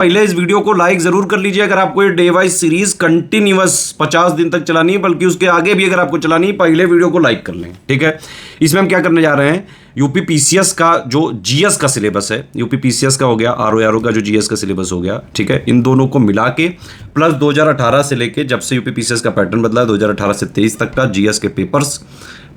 पहले इस वीडियो को लाइक जरूर कर लीजिए अगर आपको ये डे वाइज सीरीज कंटिन्यूअस 50 दिन तक चलानी है, बल्कि उसके आगे भी अगर आपको चलानी है, पहले वीडियो को लाइक कर लें। ठीक है, इसमें हम क्या करने जा रहे हैं, यूपी पीसीएस का जो जीएस का सिलेबस है, यूपी पीसीएस का हो गया, आरओ का जो जीएस का सिलेबस हो गया, ठीक है, इन दोनों को मिला के प्लस 2018 से लेके जब से यूपी पीसीएस का पैटर्न बदला है 2018 से 23 तक का जीएस के पेपर्स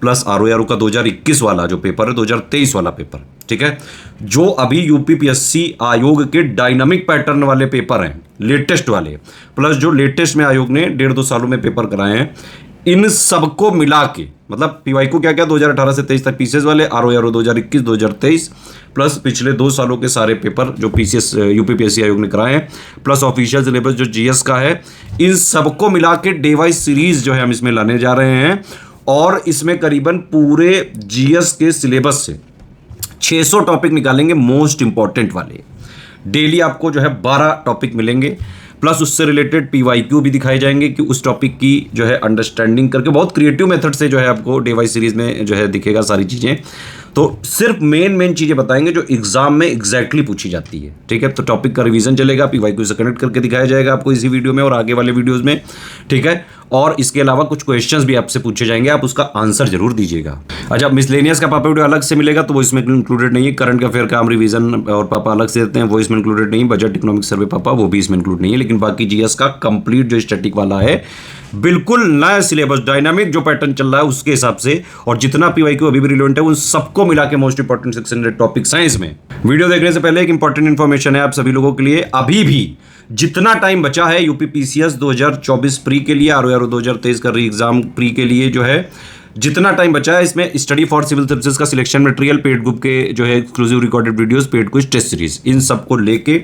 प्लस आरओ का 2021 वाला जो पेपर है, 2023 वाला पेपर, ठीक है, जो अभी यूपीपीएससी आयोग के डायनामिक पैटर्न वाले पेपर हैं, लेटेस्ट वाले, प्लस जो लेटेस्ट में आयोग ने 1.5-2 सालों में पेपर कराए हैं, इन सबको मिला के मतलब पीवाई को क्या क्या 2018 से 23 तक पीसीएस वाले, आरओ 2021 2023 प्लस पिछले 2 सालों के सारे पेपर जो पीसीएस यूपीपीएससी आयोग ने कराए हैं, प्लस ऑफिशियल सिलेबस जो जीएस का है, इन सबको मिला के डे वाइज सीरीज जो है हम इसमें लाने जा रहे हैं। और इसमें करीबन पूरे जीएस के सिलेबस से 600 टॉपिक निकालेंगे, मोस्ट इंपॉर्टेंट वाले। डेली आपको जो है 12 टॉपिक मिलेंगे, प्लस उससे रिलेटेड पीवाईक्यू भी दिखाए जाएंगे कि उस टॉपिक की जो है अंडरस्टैंडिंग करके बहुत क्रिएटिव मेथड से जो है आपको डे वाइज सीरीज में जो है दिखेगा सारी चीज़ें। तो सिर्फ मेन चीज़ें बताएंगे जो एग्जाम में एग्जैक्टली पूछी जाती है। ठीक है, तो टॉपिक का रिवीजन चलेगा, पीवाईक्यू से कनेक्ट करके दिखाया जाएगा आपको इसी वीडियो में और आगे वाले वीडियोस में। ठीक है, और इसके अलावा कुछ क्वेश्चंस भी आपसे पूछे जाएंगे, आप उसका आंसर जरूर दीजिएगा। अच्छा, मिसलेनियस का पापा वीडियो अलग से मिलेगा तो वो इसमें इंक्लूडेड नहीं है। करंट अफेयर का हम रिवीजन और पापा अलग से देते हैं, वो इसमें इंक्लूडेड नहीं है। बजट इकोनॉमिक सर्वे पापा वो भी इसमें इंक्लूड नहीं है। लेकिन बाकी जीएस का कंप्लीट जो स्टैटिक वाला है, बिल्कुल नया सिलेबस, डायनामिक जो पैटर्न चल रहा है उसके हिसाब से, और जितना पीवाईक्यू अभी भी रिलेवेंट है उन सबको मिला के मोस्ट इंपॉर्टेंट 600 टॉपिक्स हैं इसमें। वीडियो देखने से पहले एक इंपॉर्टेंट इंफॉर्मेशन है आप सभी लोगों के लिए, अभी भी जितना टाइम बचा है यूपी पीसीएस 2024 प्री के लिए, आरओ 2023 का री एग्जाम प्री के लिए जो है जितना टाइम बचा है, इसमें स्टडी फॉर सिविल सर्विसेज का सिलेक्शन मटेरियल, पेड ग्रुप के जो है exclusive recorded videos, paid quiz, test series, इन सबको लेके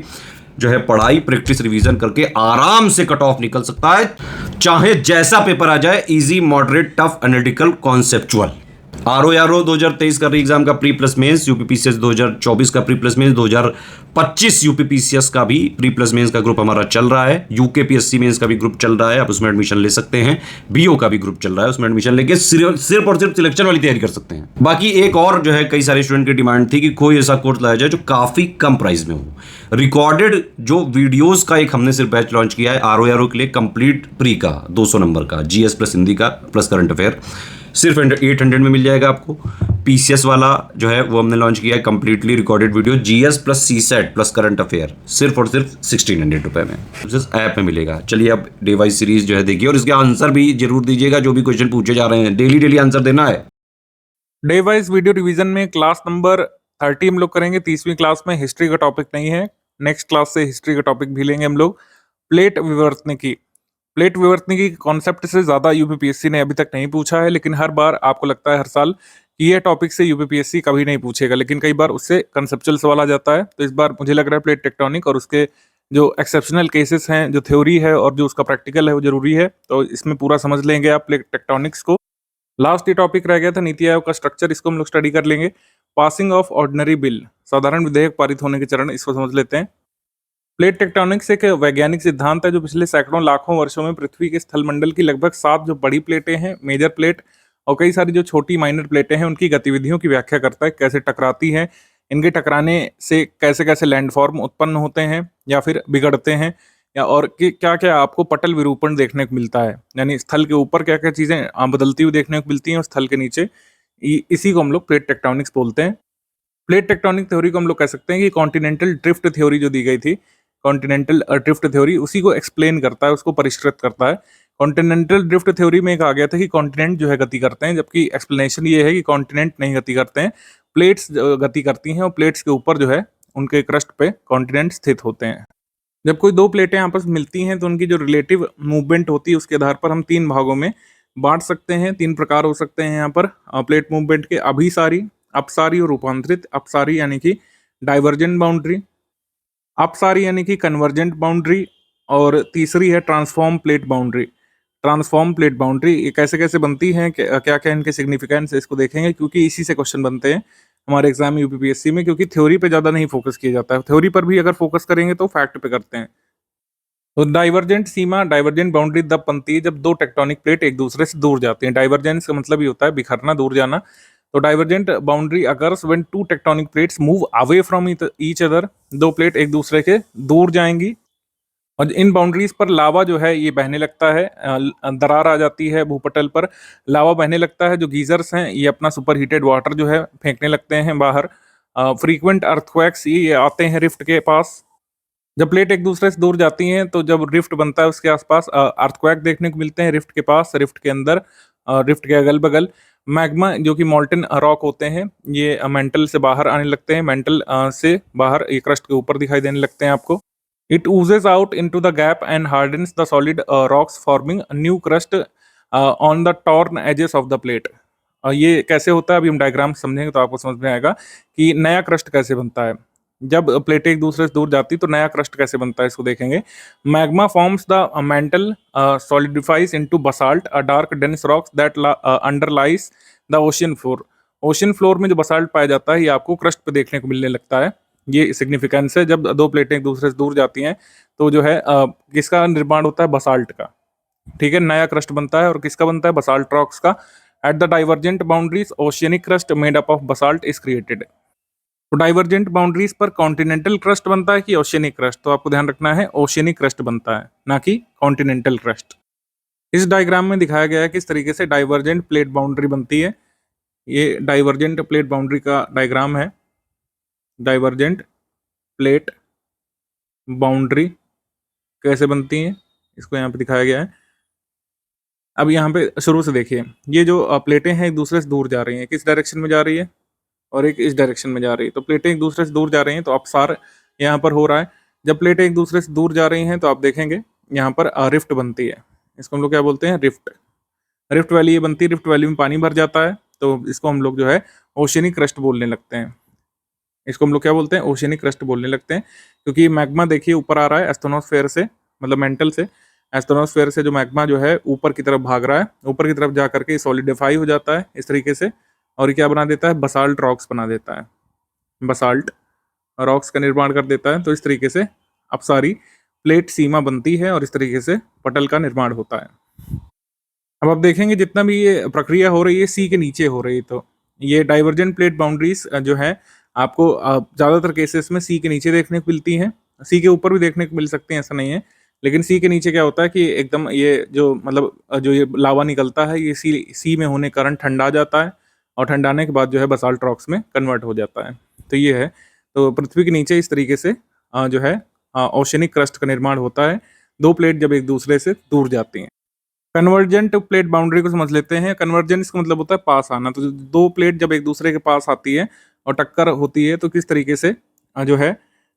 जो है पढ़ाई प्रैक्टिस रिवीजन करके आराम से कट ऑफ निकल सकता है, चाहे जैसा पेपर आ जाए, easy moderate tough analytical conceptual. RO 2023 का री एग्जाम का प्री प्लस मेंस, यूपीपीसीएस 2024 का प्री प्लस मेंस, 2025 यूपीपीसीएस का भी प्री प्लस मेंस का ग्रुप हमारा चल रहा है, यूकेपीएससी मेंस का भी ग्रुप चल रहा है, आप उसमें एडमिशन ले सकते हैं, बीओ का भी ग्रुप चल रहा है, उसमें एडमिशन लेके सिर्फ और सिर्फ सिलेक्शन वाली तैयारी कर सकते हैं। बाकी एक और जो है कई सारे स्टूडेंट की डिमांड थी कि कोई ऐसा कोर्स लाया जाए जो काफी कम प्राइस में हो। रिकॉर्डेड जो वीडियोस का एक हमने सिर्फ बैच लॉन्च किया है आरओ के लिए, कंप्लीट प्री का 200 नंबर का, जीएस प्लस हिंदी का प्लस करंट अफेयर, सिर्फ 800 में मिल जाएगा आपको। पीसीएस वाला जो है वो हमने लॉन्च किया है completely recorded video, GS plus CSAT plus current affair, सिर्फ और सिर्फ 1600 रुपए में ऐप में मिलेगा। चलिए अब डे वाइज सीरीज जो है देखिए, और इसके आंसर भी जरूर दीजिएगा, जो भी क्वेश्चन पूछे जा रहे हैं डेली आंसर देना है। डे वाइज वीडियो रिवीजन में क्लास नंबर 30 हम लोग करेंगे। 30वीं क्लास में हिस्ट्री का टॉपिक नहीं है, नेक्स्ट क्लास से हिस्ट्री का टॉपिक भी लेंगे हम लोग। प्लेट विवर्तनिकी, प्लेट विवर्तनिकी कॉन्सेप्ट से ज्यादा यूपीपीएससी ने अभी तक नहीं पूछा है, लेकिन हर बार आपको लगता है हर साल कि ये टॉपिक से यूपीपीएससी कभी नहीं पूछेगा, लेकिन कई बार उससे कंसेप्चुअल सवाल आ जाता है। तो इस बार मुझे लग रहा है प्लेट टेक्टोनिक और उसके जो एक्सेप्शनल केसेस हैं, जो थ्योरी है और जो उसका प्रैक्टिकल है वो जरूरी है, तो इसमें पूरा समझ लेंगे आप प्लेट टेक्टोनिक्स को। लास्ट ये टॉपिक रह गया था नीति आयोग का स्ट्रक्चर, इसको हम लोग स्टडी कर लेंगे। पासिंग ऑफ ऑर्डिनरी बिल, साधारण विधेयक पारित होने के चरण, इसको समझ लेते हैं। प्लेट टेक्टोनिक्स एक वैज्ञानिक सिद्धांत है जो पिछले सैकड़ों लाखों वर्षों में पृथ्वी के स्थलमंडल की लगभग 7 जो बड़ी प्लेटें हैं, मेजर प्लेट, और कई सारी जो छोटी माइनर प्लेटें हैं, उनकी गतिविधियों की व्याख्या करता है, कैसे टकराती हैं, इनके टकराने से कैसे कैसे लैंडफॉर्म उत्पन्न होते हैं या फिर बिगड़ते हैं, या और क्या क्या आपको पटल विरूपण देखने को मिलता है, यानी स्थल के ऊपर क्या क्या चीजें बदलती हुई देखने को मिलती हैं और स्थल के नीचे, इसी को हम लोग प्लेट टेक्टोनिक्स बोलते हैं। प्लेट टेक्टोनिक थ्योरी को हम लोग कह सकते हैं कि कॉन्टिनेंटल ड्रिफ्ट थ्योरी जो दी गई थी, कॉन्टिनेंटल ड्रिफ्ट थ्योरी उसी को एक्सप्लेन करता है, उसको परिष्कृत करता है। कॉन्टिनेंटल ड्रिफ्ट थ्योरी में कहा गया था कि कॉन्टिनेंट जो है गति करते हैं, जबकि एक्सप्लेनेशन ये है कि कॉन्टिनेंट नहीं गति करते हैं, प्लेट्स गति करती हैं, और प्लेट्स के ऊपर जो है उनके क्रस्ट पे कॉन्टिनेंट स्थित होते हैं। जब कोई दो प्लेटें आपस में मिलती हैं तो उनकी जो रिलेटिव मूवमेंट होती है उसके आधार पर हम 3 भागों में बांट सकते हैं। 3 प्रकार हो सकते हैं यहाँ पर प्लेट मूवमेंट के, अभिसारी, अपसारी और रूपांतरित। अपसारी यानी कि डाइवर्जेंट बाउंड्री, अपसारी यानी कि कन्वर्जेंट बाउंड्री, और तीसरी है transform plate boundary. Transform plate boundary ये कैसे कैसे बनती है, क्या क्या इनके सिग्निफिकेंस है, इसको देखेंगे, क्योंकि इसी से क्वेश्चन बनते हैं हमारे एग्जाम में यूपीपीएससी में, क्योंकि थ्योरी पे ज्यादा नहीं फोकस किया जाता है। थ्योरी पर भी अगर फोकस करेंगे तो फैक्ट पे करते हैं। तो डाइवर्जेंट सीमा, डाइवर्जेंट बाउंड्री तब बनती है जब 2 टेक्टोनिक प्लेट एक दूसरे से दूर जाती हैं। डाइवर्जेंस का मतलब ये होता है बिखरना, दूर जाना। तो divergent boundary occurs when two tectonic plates move away from each other, दो प्लेट एक दूसरे के दूर जाएंगी और इन बाउंड्रीज पर लावा जो है ये बहने लगता है, दरार आ जाती है भूपटल पर, लावा बहने लगता है। जो गीजर्स हैं ये अपना सुपर हीटेड वाटर जो है फेंकने लगते हैं बाहर। फ्रीक्वेंट अर्थक्वेक्स ये आते हैं रिफ्ट के पास। जब प्लेट एक दूसरे से दूर जाती हैं तो जब रिफ्ट बनता है उसके आसपास अर्थक्वेक देखने को मिलते हैं, रिफ्ट के पास, रिफ्ट के अंदर, रिफ्ट के अगल बगल। मैग्मा जो कि मॉल्टन रॉक होते हैं ये मेंटल से बाहर आने लगते हैं, मेंटल से बाहर ये क्रस्ट के ऊपर दिखाई देने लगते हैं आपको। It oozes out into the gap and hardens the solid rocks forming a new crust on the torn edges of the plate। ये कैसे होता है अभी हम डायग्राम समझेंगे तो आपको समझ में आएगा कि नया क्रस्ट कैसे बनता है। जब प्लेटें एक दूसरे से दूर जाती तो नया क्रस्ट कैसे बनता है इसको देखेंगे। Magma forms the mantle solidifies into basalt, a dark dense rocks that underlies the ocean floor. Ocean floor में जो बसाल्ट पाया जाता है ये आपको क्रस्ट पे देखने को मिलने लगता है। ये सिग्निफिकेंस है। जब दो प्लेटें एक दूसरे से दूर जाती हैं तो जो है किसका निर्माण होता है, बसाल्ट का, ठीक है, नया क्रस्ट बनता है। और किसका बनता है, बसाल्ट रॉक्स का। At the divergent boundaries oceanic crust made up of basalt is created. तो डाइवर्जेंट बाउंड्रीज पर कॉन्टिनेंटल क्रस्ट बनता है कि ओशियनिक क्रस्ट, तो आपको ध्यान रखना है ओशियनिक क्रस्ट बनता है ना कि कॉन्टिनेंटल क्रस्ट। इस डायग्राम में दिखाया गया है किस तरीके से डाइवर्जेंट प्लेट बाउंड्री बनती है। ये डाइवर्जेंट प्लेट बाउंड्री का डायग्राम है। डाइवर्जेंट प्लेट बाउंड्री कैसे बनती है इसको यहाँ पे दिखाया गया है। अब यहाँ पे शुरू से देखिए, ये जो प्लेटें हैं एक दूसरे से दूर जा रही हैं, किस डायरेक्शन में जा रही है, और एक इस डायरेक्शन में जा रही है। तो प्लेटें एक दूसरे से दूर जा रही हैं तो अपसार यहाँ पर हो रहा है। जब प्लेटें एक दूसरे से दूर जा रही हैं तो आप देखेंगे यहाँ पर रिफ्ट बनती है। इसको हम लोग क्या बोलते हैं, रिफ्ट। रिफ्ट वैली ये बनती है, रिफ्ट वैली में पानी भर जाता है तो इसको हम लोग जो है ओशियनिक क्रस्ट बोलने लगते हैं। इसको हम लोग क्या बोलते हैं, ओशियनिक क्रस्ट बोलने लगते हैं, क्योंकि मैग्मा देखिए ऊपर आ रहा है एस्ट्रोनोस्फेयर से, मतलब मेंटल से। एस्ट्रोनोस्फेयर से जो मैग्मा जो है ऊपर की तरफ भाग रहा है, ऊपर की तरफ जा करके सॉलिडिफाई हो जाता है इस तरीके से, और ये क्या बना देता है, बसाल्ट रॉक्स बना देता है, बसाल्ट रॉक्स का निर्माण कर देता है। तो इस तरीके से अब सारी प्लेट सीमा बनती है और इस तरीके से पटल का निर्माण होता है। अब आप देखेंगे जितना भी ये प्रक्रिया हो रही है सी के नीचे हो रही है, तो ये डाइवर्जेंट प्लेट बाउंड्रीज जो है आपको ज़्यादातर केसेस में सी के नीचे देखने को मिलती हैं। सी के ऊपर भी देखने को मिल सकती हैं, ऐसा नहीं है, लेकिन सी के नीचे क्या होता है कि एकदम ये जो मतलब जो ये लावा निकलता है ये सी में होने के कारण ठंडा जाता है और ठंडाने के बाद जो है बसाल्ट रॉक्स में कन्वर्ट हो जाता है। तो ये है, तो पृथ्वी के नीचे इस तरीके से जो है ओशियनिक क्रस्ट का निर्माण होता है, दो प्लेट जब एक दूसरे से दूर जाती हैं। कन्वर्जेंट प्लेट बाउंड्री को समझ लेते हैं। कन्वर्जेंस का मतलब होता है पास आना। तो दो प्लेट जब एक दूसरे के पास आती है और टक्कर होती है तो किस तरीके से जो है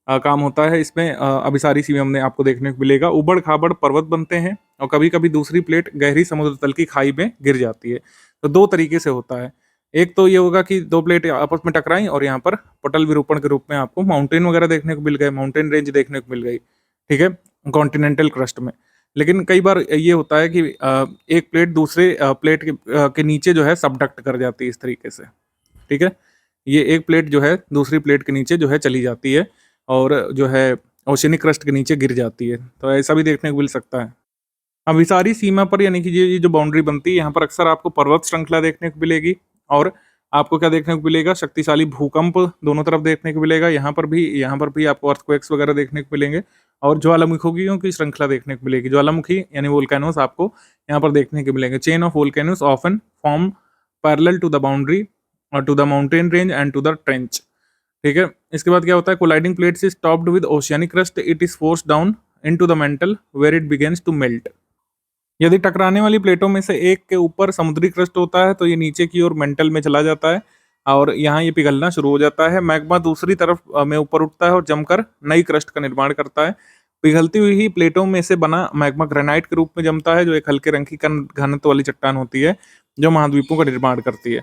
काम होता है इसमें अभिसारी सीमा में आपको देखने को मिलेगा। उबड़ खाबड़ पर्वत बनते हैं और कभी कभी दूसरी प्लेट गहरी समुद्र तल की खाई में गिर जाती है। तो दो तरीके से होता है, एक तो ये होगा कि दो प्लेट आपस में टकराई और यहाँ पर पटल विरूपण के रूप में आपको माउंटेन वगैरह देखने को मिल गए, माउंटेन रेंज देखने को मिल गई, ठीक है, कॉन्टिनेंटल क्रस्ट में। लेकिन कई बार ये होता है कि एक प्लेट दूसरे प्लेट के नीचे जो है सबडक्ट कर जाती है इस तरीके से, ठीक है। ये एक प्लेट जो है दूसरी प्लेट के नीचे जो है चली जाती है और जो है ओशियनिक क्रस्ट के नीचे गिर जाती है, तो ऐसा भी देखने को मिल सकता है। अभिसारी सीमा पर यानी कि ये जो बाउंड्री बनती है यहाँ पर अक्सर आपको पर्वत श्रृंखला देखने को मिलेगी और आपको क्या देखने को मिलेगा, शक्तिशाली भूकंप दोनों तरफ देखने को मिलेगा। यहाँ पर भी आपको अर्थक्वेक्स वगैरह देखने को मिलेंगे और ज्वालामुखियों की श्रृंखला देखने को मिलेगी। ज्वालामुखी यानी वोल्केनोस आपको यहाँ पर देखने को मिलेंगे। Chain of volcanoes often form parallel to the boundary और to the mountain range and to the trench, ठीक है। इसके बाद क्या होता है, colliding plates is topped with oceanic crust, it is forced down into the mantle where it begins to melt. यदि टकराने वाली प्लेटों में से एक के ऊपर समुद्री क्रस्ट होता है तो ये नीचे की ओर मेंटल में चला जाता है और यहाँ ये पिघलना शुरू हो जाता है। मैग्मा दूसरी तरफ में ऊपर उठता है और जमकर नई क्रस्ट का निर्माण करता है। पिघलती हुई ही प्लेटों में से बना मैग्मा ग्रेनाइट के रूप में जमता है, जो एक हल्के रंग की घनत्व वाली चट्टान होती है जो महाद्वीपों का निर्माण करती है।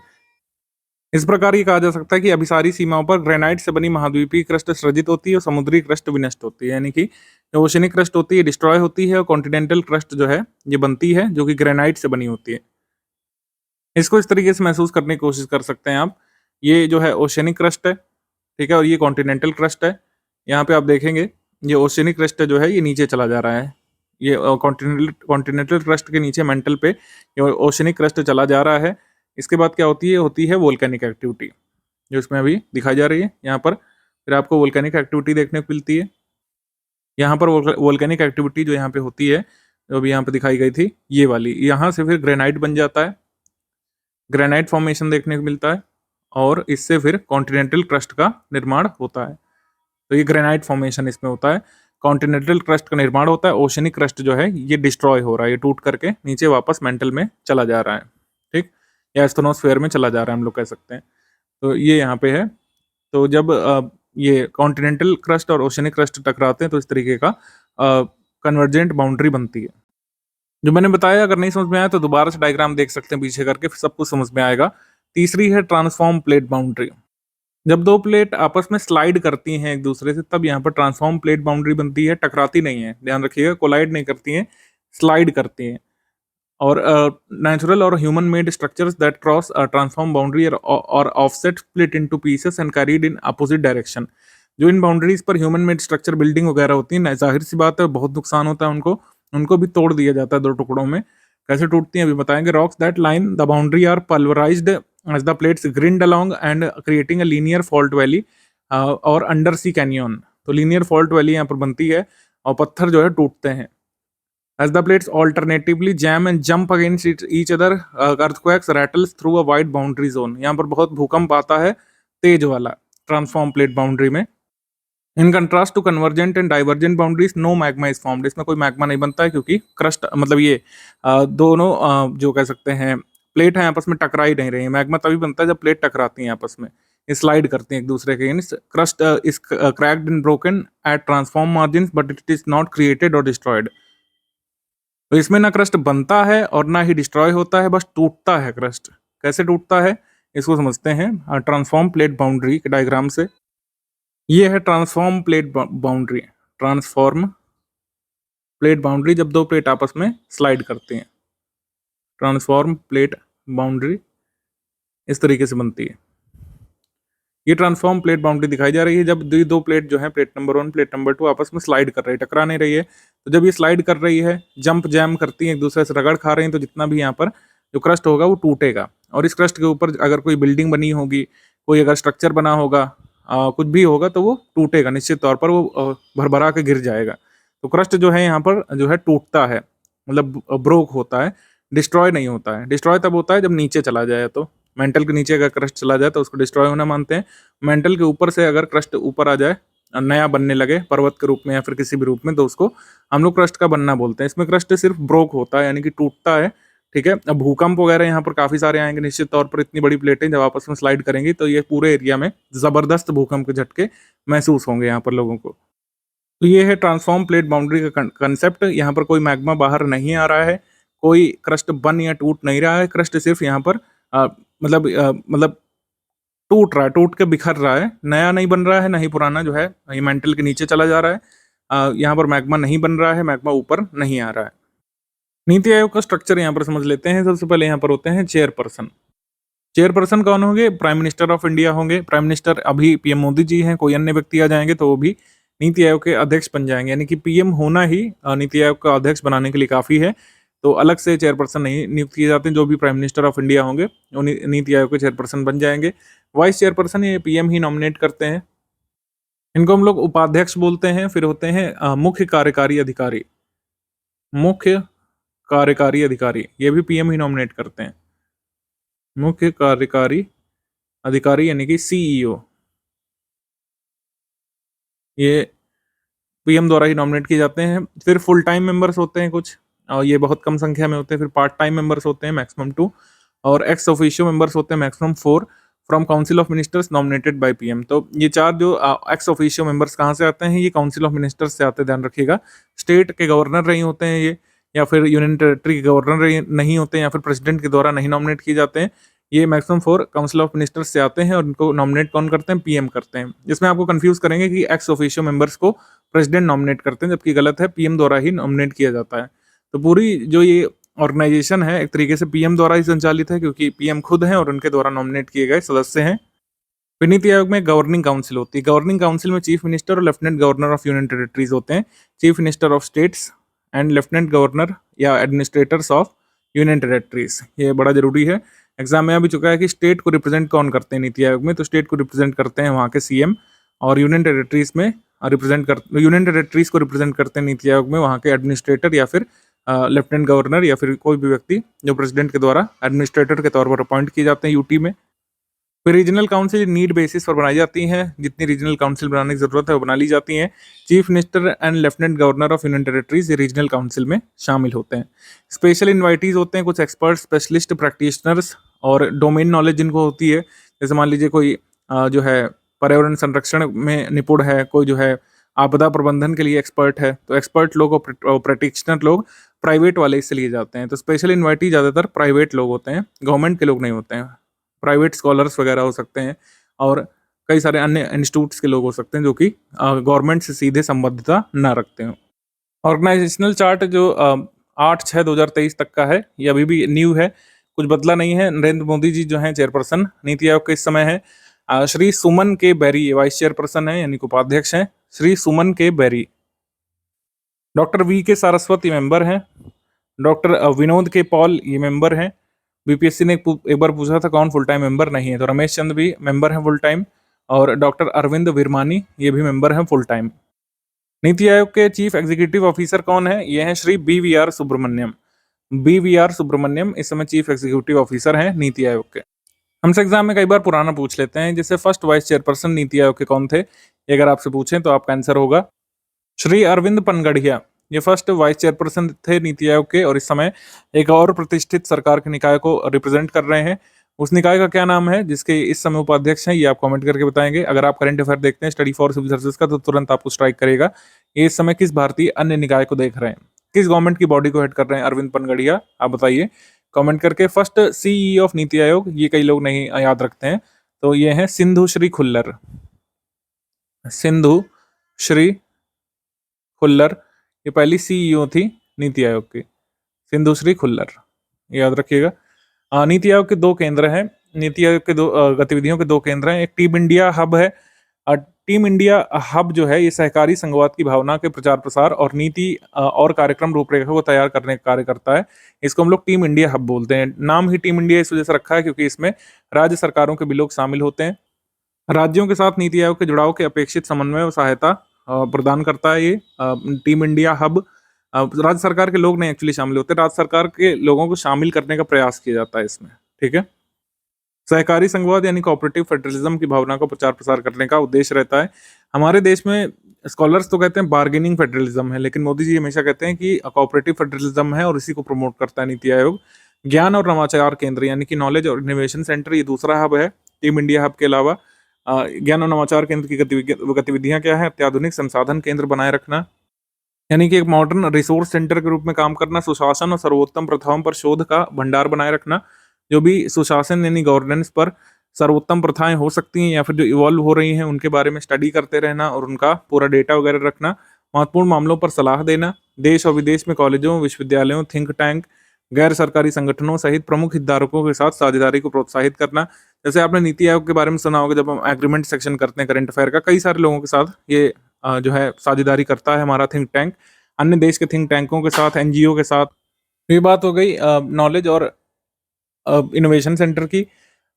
इस प्रकार ये कहा जा सकता है कि अभिसारी सीमाओं पर ग्रेनाइट से बनी महाद्वीपीय क्रस्ट सृजित होती है और समुद्री क्रस्ट विनष्ट होती है, यानी कि जो ओशियनिक क्रस्ट होती है डिस्ट्रॉय होती है और कॉन्टिनेंटल क्रस्ट जो है ये बनती है जो कि ग्रेनाइट से बनी होती है। इसको इस तरीके से महसूस करने की कोशिश कर सकते हैं आप। ये जो है ओशियनिक क्रस्ट है, ठीक है, और ये कॉन्टिनेंटल क्रस्ट है। यहाँ पे आप देखेंगे ये ओशियनिक क्रस्ट जो है ये नीचे चला जा रहा है, ये कॉन्टिनेंटल क्रस्ट के नीचे मेंटल पे ये ओशियनिक क्रस्ट चला जा रहा है। इसके बाद क्या होती है वोल्केनिक एक्टिविटी, जो इसमें अभी दिखाई जा रही है यहाँ पर। फिर आपको वोल्केनिक एक्टिविटी देखने को मिलती है यहाँ पर। वोल्केनिक एक्टिविटी जो यहाँ पे होती है, जो अभी यहाँ पे दिखाई गई थी ये वाली, यहाँ से फिर ग्रेनाइट बन जाता है, ग्रेनाइट फॉर्मेशन देखने को मिलता है, और इससे फिर कॉन्टिनेंटल क्रस्ट का निर्माण होता है। तो ये ग्रेनाइट फॉर्मेशन इसमें होता है, कॉन्टिनेंटल क्रस्ट का निर्माण होता है। ओशनिक क्रस्ट जो है ये डिस्ट्रॉय हो रहा है, ये टूट करके नीचे वापस मेंटल में चला जा रहा है, ठीक, या एस्ट्रोनोस्फेयर में चला जा रहा है हम लोग कह सकते हैं। तो ये यहाँ पे है। तो जब ये कॉन्टिनेंटल क्रस्ट और ओशनिक क्रस्ट टकराते हैं तो इस तरीके का कन्वर्जेंट बाउंड्री बनती है। जो मैंने बताया, अगर नहीं समझ में आया तो दोबारा से डायग्राम देख सकते हैं पीछे करके, सब कुछ समझ में आएगा। तीसरी है ट्रांसफॉर्म प्लेट बाउंड्री। जब दो प्लेट आपस में स्लाइड करती हैं एक दूसरे से, तब यहाँ पर ट्रांसफॉर्म प्लेट बाउंड्री बनती है। टकराती नहीं है, ध्यान रखिएगा, कोलाइड नहीं करती हैं, स्लाइड करती हैं। और नेचुरल और human made structures that cross transform boundary और offset split into pieces and carried in opposite direction. जो इन बाउंड्रीज पर ह्यूमन मेड स्ट्रक्चर बिल्डिंग वगैरह होती है, जाहिर सी बात है बहुत नुकसान होता है उनको भी तोड़ दिया जाता है दो टुकड़ों में। कैसे टूटती हैं अभी बताएंगे। Rocks that line the boundary are pulverised as the plates grind along and creating a linear fault valley और अंडर सी कैनियन। तो लीनियर फॉल्ट वैली यहाँ पर बनती है और पत्थर जो है टूटते हैं। As the plates alternatively jam and jump against each other, earthquakes rattles through a wide boundary zone। यहाँ पर बहुत भूकंप आता है तेज वाला ट्रांसफॉर्म प्लेट बाउंड्री में। In contrast to convergent and divergent boundaries no magma is formed. इसमें कोई मैग्मा नहीं बनता है क्योंकि क्रस्ट मतलब ये दोनों जो कह सकते हैं प्लेट है आपस में टकरा ही नहीं रही है। मैग्मा तभी बनता है जब प्लेट टकराती हैं आपस में, स्लाइड करती हैं एक दूसरे के against. Crust is cracked and broken at transform margin but it is not created और डिस्ट्रॉयड। तो इसमें ना क्रस्ट बनता है और ना ही डिस्ट्रॉय होता है, बस टूटता है क्रस्ट। कैसे टूटता है इसको समझते हैं ट्रांसफॉर्म प्लेट बाउंड्री के डायग्राम से। ये है transform plate boundary. Transform plate boundary जब दो प्लेट आपस में स्लाइड करती हैं, ट्रांसफॉर्म प्लेट बाउंड्री इस तरीके से बनती है। ये ट्रांसफॉर्म प्लेट बाउंड्री दिखाई जा रही है जब दो प्लेट जो है, प्लेट नंबर 1 प्लेट नंबर 2 आपस में स्लाइड कर रही है, टकरा नहीं रही है। तो जब ये स्लाइड कर रही है, जंप जैम करती है, एक दूसरे से रगड़ खा रही हैं, तो जितना भी यहाँ पर जो क्रस्ट होगा वो टूटेगा। और इस क्रस्ट के ऊपर अगर कोई बिल्डिंग बनी होगी, कोई अगर स्ट्रक्चर बना होगा, कुछ भी होगा तो वो टूटेगा, निश्चित तौर पर वो भरभरा के गिर जाएगा। तो क्रस्ट जो है यहाँ पर जो है टूटता है, मतलब ब्रोक होता है, डिस्ट्रॉय नहीं होता है। डिस्ट्रॉय तब होता है जब नीचे चला जाए। तो मेंटल के नीचे अगर क्रस्ट चला जाए तो उसको डिस्ट्रॉय होना मानते हैं। मेंटल के ऊपर से अगर क्रस्ट ऊपर आ जाए, नया बनने लगे पर्वत के रूप में या फिर किसी भी रूप में, तो उसको हम लोग क्रस्ट का बनना बोलते हैं। इसमें क्रस्ट सिर्फ ब्रोक होता है, यानी कि टूटता है, ठीक है। अब भूकंप वगैरह यहाँ पर काफी सारे आएंगे निश्चित तौर पर। इतनी बड़ी प्लेटें जब आपस में स्लाइड करेंगी तो ये पूरे एरिया में जबरदस्त भूकंप के झटके महसूस होंगे यहाँ पर लोगों को। तो ये है ट्रांसफॉर्म प्लेट बाउंड्री का कंसेप्ट। यहाँ पर कोई मैग्मा बाहर नहीं आ रहा है, कोई क्रस्ट बन या टूट नहीं रहा है। क्रस्ट सिर्फ यहाँ पर मतलब टूट रहा है, टूट के बिखर रहा है, नया नहीं बन रहा है, ना ही पुराना जो है ये मेंटल के नीचे चला जा रहा है। यहाँ पर मैग्मा नहीं बन रहा है, मैग्मा ऊपर नहीं आ रहा है। नीति आयोग का स्ट्रक्चर यहाँ पर समझ लेते हैं। सबसे पहले यहाँ पर होते हैं चेयरपर्सन। चेयरपर्सन कौन होंगे? प्राइम मिनिस्टर ऑफ इंडिया होंगे। प्राइम मिनिस्टर अभी पीएम मोदी जी हैं, कोई अन्य व्यक्ति आ जाएंगे तो वो भी नीति आयोग के अध्यक्ष बन जाएंगे। यानी कि पीएम होना ही नीति आयोग का अध्यक्ष बनाने के लिए काफी है। तो अलग से चेयरपर्सन नहीं नियुक्त किए जाते हैं। जो भी प्राइम मिनिस्टर ऑफ इंडिया होंगे वो नीति आयोग के चेयरपर्सन बन जाएंगे। वाइस चेयरपर्सन ये पीएम ही नॉमिनेट करते हैं। इनको हम लोग उपाध्यक्ष बोलते हैं। फिर होते हैं मुख्य कार्यकारी अधिकारी। मुख्य कार्यकारी अधिकारी ये भी पीएम ही नॉमिनेट करते हैं। मुख्य कार्यकारी अधिकारी यानी कि सीईओ, ये पीएम द्वारा ही नॉमिनेट किए जाते हैं। फिर फुल टाइम मेंबर्स होते हैं कुछ, और ये बहुत कम संख्या में होते हैं। फिर पार्ट टाइम मेंबर्स होते हैं मैक्सिमम 2, और एक्स ऑफिशियो मेंबर्स होते हैं maximum 4 from council of ministers nominated by PM. तो ये 4 जो एक्स ऑफिशियो मेंबर्स कहाँ से आते हैं? ये काउंसिल ऑफ मिनिस्टर्स से आते हैं, ध्यान रखिएगा। स्टेट के गवर्नर नहीं होते हैं ये, या फिर यूनियन टेरिटरी के गवर्नर नहीं होते हैं, या फिर प्रेसिडेंट के द्वारा नहीं नॉमिनेट किए जाते हैं। ये मैक्सिमम 4 काउंसिल ऑफ मिनिस्टर्स से आते हैं, और इनको नॉमिनेट कौन करते हैं? पीएम करते हैं। इसमें आपको कंफ्यूज करेंगे कि एक्स ऑफिशियो मेंबर्स को प्रेसिडेंट नॉमिनेट करते हैं, जबकि गलत है, पीएम द्वारा ही नॉमिनेट किया जाता है। तो पूरी जो ये ऑर्गेनाइजेशन है एक तरीके से पीएम द्वारा ही संचालित है, क्योंकि पीएम खुद हैं और उनके द्वारा नॉमिनेट किए गए सदस्य हैं। फिर नीति आयोग में गवर्निंग काउंसिल होती है। गवर्निंग काउंसिल में चीफ मिनिस्टर और lieutenant governor of union territories होते हैं। Chief minister of states and lieutenant governor या एडमिनिस्ट्रेटर्स ऑफ यूनियन टेरिटरीज, ये बड़ा जरूरी है। एग्जाम में आ भी चुका है कि स्टेट को रिप्रेजेंट कौन करते हैं नीति आयोग में, तो स्टेट को रिप्रेजेंट करते हैं वहाँ के सीएम, और यूनियन टेरेटरीज को रिप्रेजेंट करते हैं नीति आयोग में वहाँ के एडमिनिस्ट्रेटर या फिर लेफ्टिनेंट गवर्नर या फिर कोई भी व्यक्ति जो प्रेसिडेंट के द्वारा एडमिनिस्ट्रेटर के तौर पर अपॉइंट किए जाते हैं यूटी में। फिर रीजनल काउंसिल नीड बेसिस पर बनाई जाती हैं, जितनी रीजनल काउंसिल बनाने की जरूरत है वो बना ली जाती हैं। Chief minister and lieutenant governor of union territories regional council में शामिल होते हैं। स्पेशल इन्वाइटीज होते हैं कुछ एक्सपर्ट, स्पेशलिस्ट, प्रैक्टिशनर्स और डोमेन नॉलेज जिनको होती है, जैसे मान लीजिए कोई जो है पर्यावरण संरक्षण में निपुण है, कोई जो है आपदा प्रबंधन के लिए एक्सपर्ट है, तो एक्सपर्ट लोग और प्रैक्टिशनर लोग प्राइवेट वाले इससे लिए जाते हैं। तो स्पेशल इन्वाइटी ज़्यादातर प्राइवेट लोग होते हैं, गवर्नमेंट के लोग नहीं होते हैं। प्राइवेट स्कॉलर्स वगैरह हो सकते हैं और कई सारे अन्य इंस्टीट्यूट्स के लोग हो सकते हैं जो कि गवर्नमेंट से सीधे संबद्धता न रखते हैं। ऑर्गेनाइजेशनल चार्ट जो 8/6/2023 तक का है, ये अभी भी न्यू है, कुछ बदला नहीं है। नरेंद्र मोदी जी जो हैं चेयरपर्सन नीति आयोग के इस समय है। श्री सुमन के बेरी ये वाइस चेयरपर्सन है, यानी कि उपाध्यक्ष हैं श्री सुमन के बेरी। डॉक्टर वी के सारस्वत मेंबर हैं। डॉक्टर विनोद के पॉल ये मेंबर हैं। बीपीएससी ने एक बार पूछा था कौन फुल टाइम मेंबर नहीं है, तो रमेश चंद भी मेंबर हैं फुल टाइम, और डॉक्टर अरविंद विरमानी ये भी मेंबर हैं फुल टाइम। नीति आयोग के चीफ एग्जीक्यूटिव ऑफिसर कौन है? ये हैं श्री BVR सुब्रमण्यम। BVR सुब्रमण्यम इस समय चीफ एग्जीक्यूटिव ऑफिसर हैं नीति आयोग के। हमसे एग्जाम में कई बार पुराना पूछ लेते हैं, जैसे first vice chairperson NITI Aayog के कौन थे, ये अगर आपसे पूछें तो आपका आंसर होगा श्री अरविंद पनगढ़िया। ये फर्स्ट वाइस चेयरपर्सन थे नीति आयोग के और इस समय एक और प्रतिष्ठित सरकार के निकाय को रिप्रेजेंट कर रहे हैं। उस निकाय का क्या नाम है जिसके इस समय उपाध्यक्ष हैं, ये आप कमेंट करके बताएंगे। अगर आप करंट अफेयर देखते हैं स्टडी फॉर सिविल सर्विसेज का, तो तुरंत आपको स्ट्राइक करेगा ये इस समय किस भारतीय अन्य निकाय को देख रहे हैं, किस गवर्नमेंट की बॉडी को हेड कर रहे हैं अरविंद पनगढ़िया, आप बताइए कमेंट करके। First CEO of NITI Aayog, ये कई लोग नहीं याद रखते हैं, तो ये हैं सिंधु श्री खुल्लर। सिंधु श्री खुल्लर ये पहली CEO थी नीति आयोग की, सिंधु श्री खुल्लर, याद रखिएगा। नीति आयोग के 2 केंद्र हैं, नीति आयोग के 2 गतिविधियों के 2 केंद्र हैं। एक टीम इंडिया हब है। टीम इंडिया हब जो है ये सहकारी संघवाद की भावना के प्रचार प्रसार और नीति और कार्यक्रम रूपरेखा को तैयार करने का कार्य करता है। इसको हम लोग टीम इंडिया हब बोलते हैं। नाम ही टीम इंडिया इस वजह से रखा है क्योंकि इसमें राज्य सरकारों के भी लोग शामिल होते हैं। राज्यों के साथ नीति आयोग के जुड़ाव के अपेक्षित समन्वय और सहायता प्रदान करता है। ये टीम इंडिया हब राज्य सरकार के लोग नहीं एक्चुअली शामिल होते, राज्य सरकार के लोगों को शामिल करने का प्रयास किया जाता है इसमें, ठीक है। सहकारी संघवाद यानी कोऑपरेटिव फेडरलिज्म की भावना को प्रचार प्रसार करने का उद्देश्य रहता है। हमारे देश में स्कॉलर्स तो कहते हैं बार्गेनिंग फेडरलिज्म है, लेकिन मोदी जी हमेशा कहते हैं कि कोऑपरेटिव फेडरलिज्म है और इसी को प्रमोट करता है नीति आयोग। ज्ञान और नवाचार केंद्र यानी कि नॉलेज और इनोवेशन सेंटर ये दूसरा हब है टीम इंडिया हब के अलावा। ज्ञान और नवाचार केंद्र की गतिविधियां क्या है? अत्याधुनिक संसाधन केंद्र बनाए रखना, यानी कि एक मॉडर्न रिसोर्स सेंटर के रूप में काम करना, सुशासन और सर्वोत्तम प्रथाओं पर शोध का भंडार बनाए रखना, जो भी सुशासन यानी गवर्नेंस पर सर्वोत्तम प्रथाएं हो सकती हैं या फिर जो इवॉल्व हो रही हैं उनके बारे में स्टडी करते रहना और उनका पूरा डेटा वगैरह रखना, महत्वपूर्ण मामलों पर सलाह देना, देश और विदेश में कॉलेजों, विश्वविद्यालयों, थिंक टैंक, गैर सरकारी संगठनों सहित प्रमुख हितधारकों के साथ साझेदारी को प्रोत्साहित करना। जैसे आपने नीति आयोग के बारे में सुना होगा, जब हम एग्रीमेंट सेक्शन करते हैं करंट अफेयर का, कई सारे लोगों के साथ ये जो है साझेदारी करता है हमारा थिंक टैंक, अन्य देश के थिंक टैंकों के साथ, NGO के साथ। ये बात हो गई नॉलेज और इनोवेशन सेंटर की।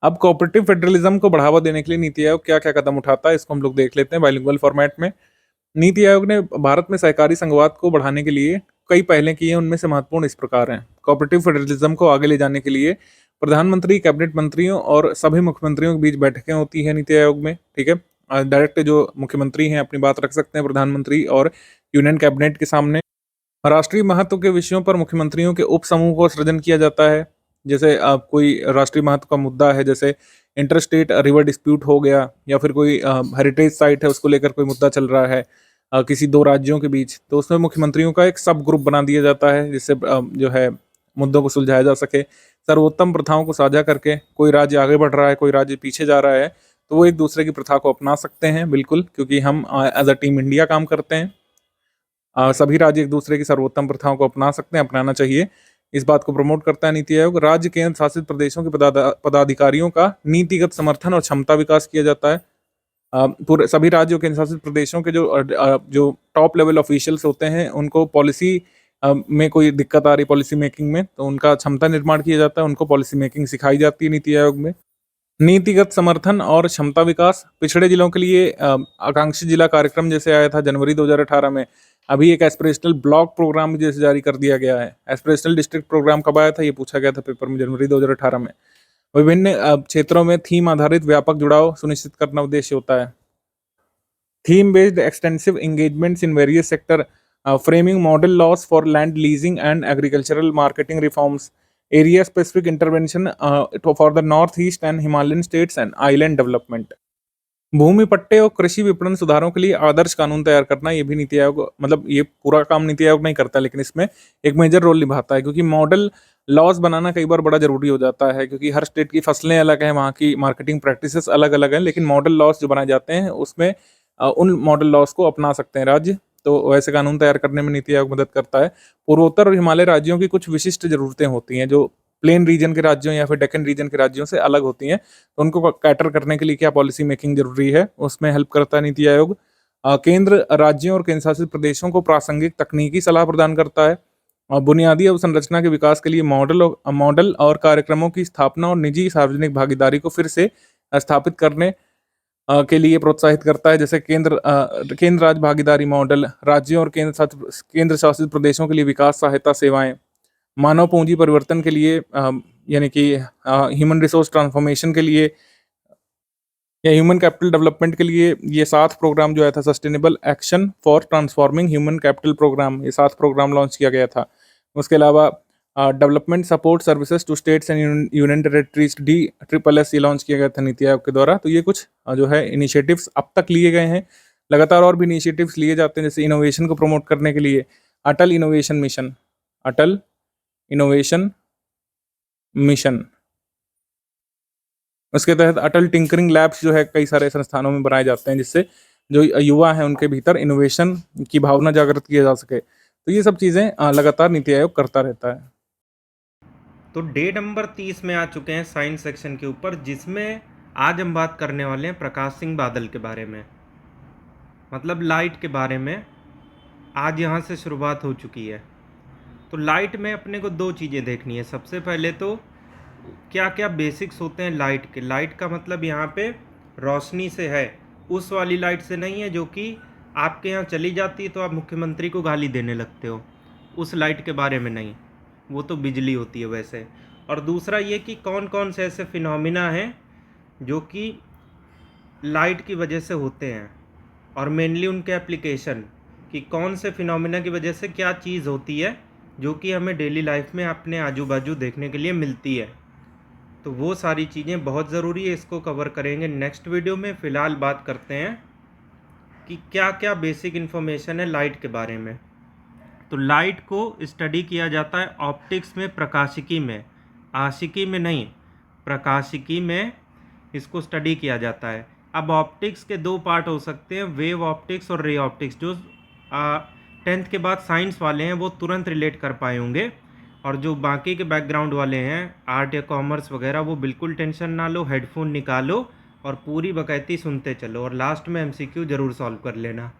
अब कोऑपरेटिव फेडरलिज्म को बढ़ावा देने के लिए नीति आयोग क्या क्या कदम उठाता है, इसको हम लोग देख लेते हैं बाइलिंगुअल फॉर्मेट में। नीति आयोग ने भारत में सहकारी संघवाद को बढ़ाने के लिए कई पहलें की हैं, उनमें से महत्वपूर्ण इस प्रकार हैं। कोऑपरेटिव फेडरलिज्म को आगे ले जाने के लिए प्रधानमंत्री, कैबिनेट मंत्रियों और सभी मुख्यमंत्रियों के बीच बैठकें होती हैं नीति आयोग में, ठीक है। डायरेक्ट जो मुख्यमंत्री हैं अपनी बात रख सकते हैं प्रधानमंत्री और यूनियन कैबिनेट के सामने। राष्ट्रीय महत्व के विषयों पर मुख्यमंत्रियों के उप समूह को सृजन किया जाता है। जैसे कोई राष्ट्रीय महत्व का मुद्दा है, जैसे इंटरस्टेट रिवर डिस्प्यूट हो गया, या फिर कोई हेरिटेज साइट है उसको लेकर कोई मुद्दा चल रहा है किसी 2 राज्यों के बीच, तो उसमें मुख्यमंत्रियों का एक सब ग्रुप बना दिया जाता है जिससे जो है मुद्दों को सुलझाया जा सके। सर्वोत्तम प्रथाओं को साझा करके, कोई राज्य आगे बढ़ रहा है, कोई राज्य पीछे जा रहा है, तो वो एक दूसरे की प्रथा को अपना सकते हैं, बिल्कुल, क्योंकि हम एज अ टीम इंडिया काम करते हैं। सभी राज्य एक दूसरे की सर्वोत्तम प्रथाओं को अपना सकते हैं, अपनाना चाहिए, इस बात को प्रमोट करता है नीति आयोग। राज्य केंद्र शासित प्रदेशों के पदाधिकारियों का नीतिगत समर्थन और क्षमता विकास किया जाता है। पूरे सभी राज्यों केंद्र शासित प्रदेशों के जो टॉप लेवल ऑफिशियल्स होते हैं उनको पॉलिसी में कोई दिक्कत आ रही पॉलिसी मेकिंग में, तो उनका क्षमता निर्माण किया जाता है, उनको पॉलिसी मेकिंग सिखाई जाती है नीति आयोग में। नीतिगत समर्थन और क्षमता विकास, पिछड़े जिलों के लिए आकांक्षी जिला कार्यक्रम जैसे आया था जनवरी 2018 में, अभी एक एस्पिरेशनल ब्लॉक प्रोग्राम जैसे जारी कर दिया गया है। एस्पिरेशनल डिस्ट्रिक्ट प्रोग्राम कब आया था, ये पूछा गया था पेपर में, जनवरी 2018 में। विभिन्न क्षेत्रों में थीम आधारित व्यापक जुड़ाव सुनिश्चित करना उद्देश्य होता है। Theme based extensive engagements in various sector, framing model laws for land leasing and agricultural marketing reforms, area specific intervention for the northeast and Himalayan states and island development। भूमि पट्टे और कृषि विपणन सुधारों के लिए आदर्श कानून तैयार करना, ये भी नीति आयोग, मतलब ये पूरा काम नीति आयोग नहीं करता, लेकिन इसमें एक मेजर रोल निभाता है, क्योंकि मॉडल लॉज बनाना कई बार बड़ा जरूरी हो जाता है, क्योंकि हर स्टेट की फसलें अलग हैं, वहाँ की मार्केटिंग प्रैक्टिसेस अलग अलग हैं, लेकिन मॉडल लॉज जो बनाए जाते हैं उसमें उन मॉडल लॉज को अपना सकते हैं राज्य, तो वैसे कानून तैयार करने में नीति आयोग मदद करता है। पूर्वोत्तर और हिमालय राज्यों की कुछ विशिष्ट जरूरतें होती हैं जो प्लेन रीजन के राज्यों या फिर डेक्कन रीजन के राज्यों से अलग होती हैं, तो उनको कैटर करने के लिए क्या पॉलिसी मेकिंग जरूरी है, उसमें हेल्प करता है नीति आयोग। केंद्र राज्यों और केंद्र शासित प्रदेशों को प्रासंगिक तकनीकी सलाह प्रदान करता है, और बुनियादी अवसंरचना के विकास के लिए मॉडल और कार्यक्रमों की स्थापना और निजी सार्वजनिक भागीदारी को फिर से स्थापित करने के लिए प्रोत्साहित करता है, जैसे केंद्र राज्य भागीदारी मॉडल, राज्यों और केंद्र शासित प्रदेशों के लिए विकास सहायता सेवाएं, मानव पूंजी परिवर्तन के लिए यानी कि ह्यूमन रिसोर्स ट्रांसफॉर्मेशन के लिए या ह्यूमन कैपिटल डेवलपमेंट के लिए ये 7 प्रोग्राम जो आया था, sustainable action for transforming human capital programme, ये 7 प्रोग्राम लॉन्च किया गया था। उसके अलावा development support services to states and union territories DSSS ये लॉन्च किया गया था नीति आयोग के द्वारा। तो ये कुछ जो है इनिशिएटिव्स अब तक लिए गए हैं, लगातार और भी इनिशिएटिव्स लिए जाते हैं, जैसे इनोवेशन को प्रमोट करने के लिए अटल इनोवेशन मिशन, उसके तहत अटल टिंकरिंग लैब्स जो है कई सारे संस्थानों में बनाए जाते हैं, जिससे जो युवा हैं उनके भीतर इनोवेशन की भावना जागृत किया जा सके। तो ये सब चीज़ें लगातार नीति आयोग करता रहता है। तो डे नंबर 30 में आ चुके हैं साइंस सेक्शन के ऊपर, जिसमें आज हम बात करने वाले हैं प्रकाश सिंह बादल के बारे में, मतलब लाइट के बारे में। आज यहाँ से शुरुआत हो चुकी है। तो लाइट में अपने को 2 चीज़ें देखनी है। सबसे पहले तो क्या क्या बेसिक्स होते हैं लाइट के। लाइट का मतलब यहाँ पे रोशनी से है, उस वाली लाइट से नहीं है जो कि आपके यहाँ चली जाती है तो आप मुख्यमंत्री को गाली देने लगते हो, उस लाइट के बारे में नहीं, वो तो बिजली होती है वैसे। और दूसरा ये कि कौन कौन से ऐसे फिनोमिना हैं जो कि लाइट की वजह से होते हैं, और मेनली उनके एप्लीकेशन, कि कौन से फिनोमिना की वजह से क्या चीज़ होती है जो कि हमें डेली लाइफ में अपने आजू बाजू देखने के लिए मिलती है। तो वो सारी चीज़ें बहुत ज़रूरी है, इसको कवर करेंगे नेक्स्ट वीडियो में। फ़िलहाल बात करते हैं कि क्या क्या बेसिक इन्फॉर्मेशन है लाइट के बारे में। तो लाइट को स्टडी किया जाता है ऑप्टिक्स में, प्रकाशिकी में, आशिकी में नहीं, प्रकाशिकी में इसको स्टडी किया जाता है। अब ऑप्टिक्स के 2 पार्ट हो सकते हैं, वेव ऑप्टिक्स और रे ऑप्टिक्स। जो 10th के बाद साइंस वाले हैं वो तुरंत रिलेट कर पाए होंगे, और जो बाकी के बैकग्राउंड वाले हैं आर्ट या कॉमर्स वगैरह, वो बिल्कुल टेंशन ना लो, हेडफोन निकालो और पूरी बकैती सुनते चलो, और लास्ट में MCQ ज़रूर सॉल्व कर लेना।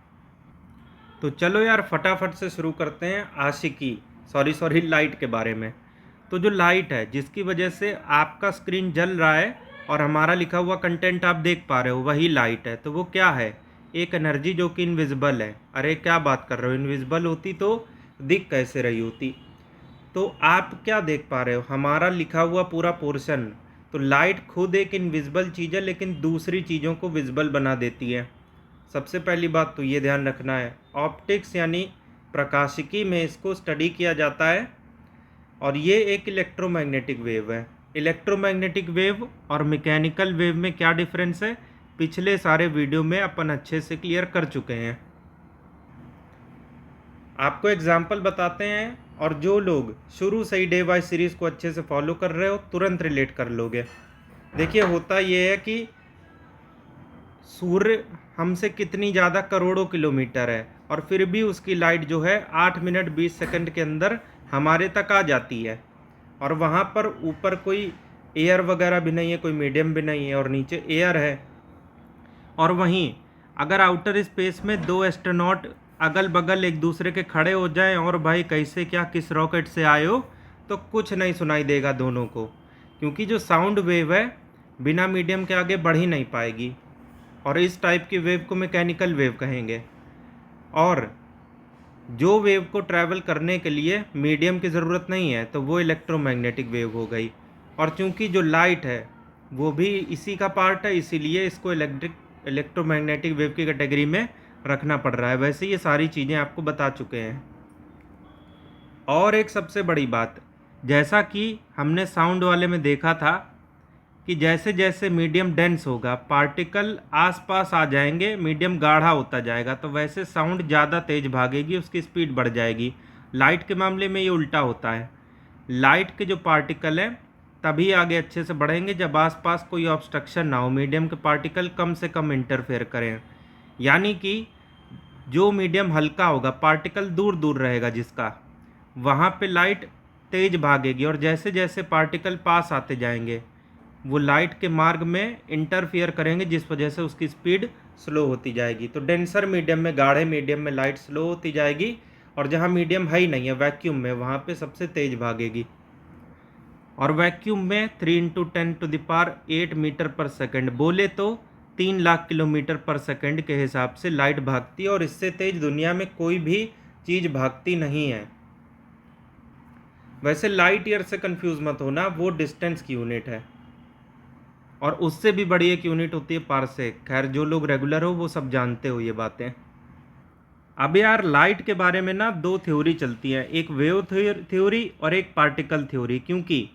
तो चलो यार फटाफट से शुरू करते हैं आशिकी सॉरी लाइट के बारे में। तो जो लाइट है जिसकी वजह से आपका स्क्रीन जल रहा है और हमारा लिखा हुआ कंटेंट आप देख पा रहे हो, वही लाइट है। तो वो क्या है? एक एनर्जी जो कि इनविजिबल है। अरे क्या बात कर रहे हो, इनविजिबल होती तो दिख कैसे रही होती। तो आप क्या देख पा रहे हो, हमारा लिखा हुआ पूरा पोर्शन। तो लाइट खुद एक इनविजिबल चीज़ है, लेकिन दूसरी चीज़ों को विजिबल बना देती है। सबसे पहली बात तो ये ध्यान रखना है, ऑप्टिक्स यानी प्रकाशिकी में इसको स्टडी किया जाता है, और ये एक इलेक्ट्रोमैग्नेटिक वेव है। इलेक्ट्रोमैग्नेटिक वेव और मैकेनिकल वेव में क्या डिफरेंस है, पिछले सारे वीडियो में अपन अच्छे से क्लियर कर चुके हैं। आपको एग्जाम्पल बताते हैं, और जो लोग शुरू से ही डे वाइज सीरीज़ को अच्छे से फॉलो कर रहे हो तुरंत रिलेट कर लोगे। देखिए होता ये है कि सूर्य हमसे कितनी ज़्यादा करोड़ों किलोमीटर है, और फिर भी उसकी लाइट जो है 8 मिनट 20 सेकंड के अंदर हमारे तक आ जाती है, और वहाँ पर ऊपर कोई एयर वगैरह भी नहीं है, कोई मीडियम भी नहीं है, और नीचे एयर है। और वहीं अगर आउटर स्पेस में 2 एस्ट्रोनॉट अगल बगल एक दूसरे के खड़े हो जाएं और भाई कैसे क्या किस रॉकेट से आए हो, तो कुछ नहीं सुनाई देगा दोनों को, क्योंकि जो साउंड वेव है बिना मीडियम के आगे बढ़ ही नहीं पाएगी। और इस टाइप की वेव को मैकेनिकल वेव कहेंगे। और जो वेव को ट्रैवल करने के लिए मीडियम की ज़रूरत नहीं है तो वो इलेक्ट्रोमैग्नेटिक वेव हो गई। और चूंकि जो लाइट है वो भी इसी का पार्ट है, इसीलिए इसको इलेक्ट्रोमैग्नेटिक वेव की कैटेगरी में रखना पड़ रहा है। वैसे ये सारी चीज़ें आपको बता चुके हैं। और एक सबसे बड़ी बात, जैसा कि हमने साउंड वाले में देखा था कि जैसे जैसे मीडियम डेंस होगा पार्टिकल आसपास आ जाएंगे, मीडियम गाढ़ा होता जाएगा, तो वैसे साउंड ज़्यादा तेज़ भागेगी, उसकी स्पीड बढ़ जाएगी। लाइट के मामले में ये उल्टा होता है। लाइट के जो पार्टिकल हैं तभी आगे अच्छे से बढ़ेंगे जब आसपास कोई ऑब्स्ट्रक्शन ना हो, मीडियम के पार्टिकल कम से कम इंटरफेयर करें। यानी कि जो मीडियम हल्का होगा, पार्टिकल दूर दूर रहेगा जिसका, वहाँ पे लाइट तेज़ भागेगी। और जैसे जैसे पार्टिकल पास आते जाएंगे वो लाइट के मार्ग में इंटरफियर करेंगे, जिस वजह से उसकी स्पीड स्लो होती जाएगी। तो डेंसर मीडियम में, गाढ़े मीडियम में लाइट स्लो होती जाएगी, और जहाँ मीडियम है ही नहीं है, वैक्यूम में, वहाँ पे सबसे तेज़ भागेगी। और वैक्यूम में 3 × 10⁸ मीटर पर सेकंड, बोले तो 3 लाख किलोमीटर पर सेकंड के हिसाब से लाइट भागती है। और इससे तेज़ दुनिया में कोई भी चीज़ भागती नहीं है। वैसे लाइट ईयर से कंफ्यूज मत होना, वो डिस्टेंस की यूनिट है, और उससे भी बड़ी एक यूनिट होती है पारसेक। खैर जो लोग रेगुलर हो वो सब जानते हो ये बातें। अब यार लाइट के बारे में ना 2 थ्योरी चलती है, एक वेव थ्योरी और एक पार्टिकल थ्योरी, क्योंकि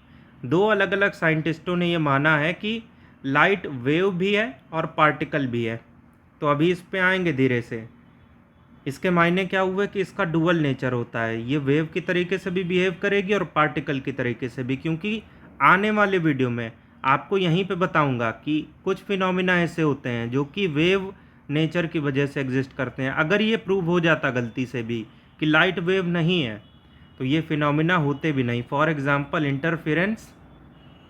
2 अलग अलग साइंटिस्टों ने ये माना है कि लाइट वेव भी है और पार्टिकल भी है। तो अभी इस पे आएंगे धीरे से। इसके मायने क्या हुए कि इसका डुअल नेचर होता है, ये वेव की तरीके से भी बिहेव करेगी और पार्टिकल की तरीके से भी। क्योंकि आने वाले वीडियो में आपको यहीं पे बताऊंगा कि कुछ फिनोमिना ऐसे होते हैं जो कि वेव नेचर की वजह से एग्जिस्ट करते हैं। अगर ये प्रूव हो जाता गलती से भी कि लाइट वेव नहीं है तो ये फिनोमिना होते भी नहीं। फॉर एग्जांपल इंटरफेरेंस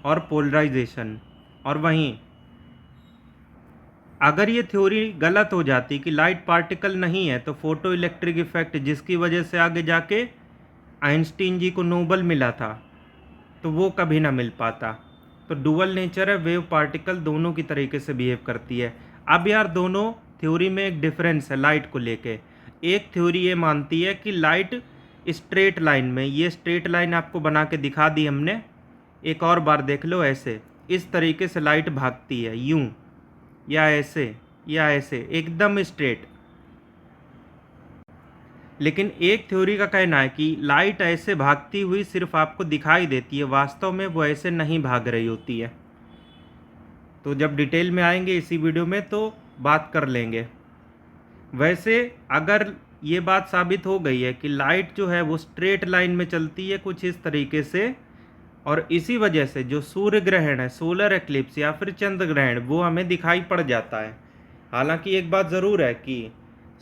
और पोलराइजेशन। और वहीं अगर ये थ्योरी गलत हो जाती कि लाइट पार्टिकल नहीं है, तो फोटो इलेक्ट्रिक इफेक्ट, जिसकी वजह से आगे जाके आइंस्टीन जी को नोबेल मिला था, तो वो कभी ना मिल पाता। तो डुअल नेचर है, वेव पार्टिकल दोनों की तरीके से बिहेव करती है। अब यार दोनों थ्योरी में एक डिफरेंस है लाइट को लेके। एक थ्योरी ये मानती है कि लाइट स्ट्रेट लाइन में, ये स्ट्रेट लाइन आपको बना के दिखा दी हमने, एक और बार देख लो, ऐसे इस तरीके से लाइट भागती है, यूं या ऐसे या ऐसे, एकदम स्ट्रेट। लेकिन एक थ्योरी का कहना है कि लाइट ऐसे भागती हुई सिर्फ आपको दिखाई देती है, वास्तव में वो ऐसे नहीं भाग रही होती है। तो जब डिटेल में आएंगे इसी वीडियो में तो बात कर लेंगे। वैसे अगर ये बात साबित हो गई है कि लाइट जो है वो स्ट्रेट लाइन में चलती है कुछ इस तरीके से, और इसी वजह से जो सूर्य ग्रहण है, सोलर एक्लिप्स या फिर चंद्र ग्रहण, वो हमें दिखाई पड़ जाता है। हालांकि एक बात ज़रूर है कि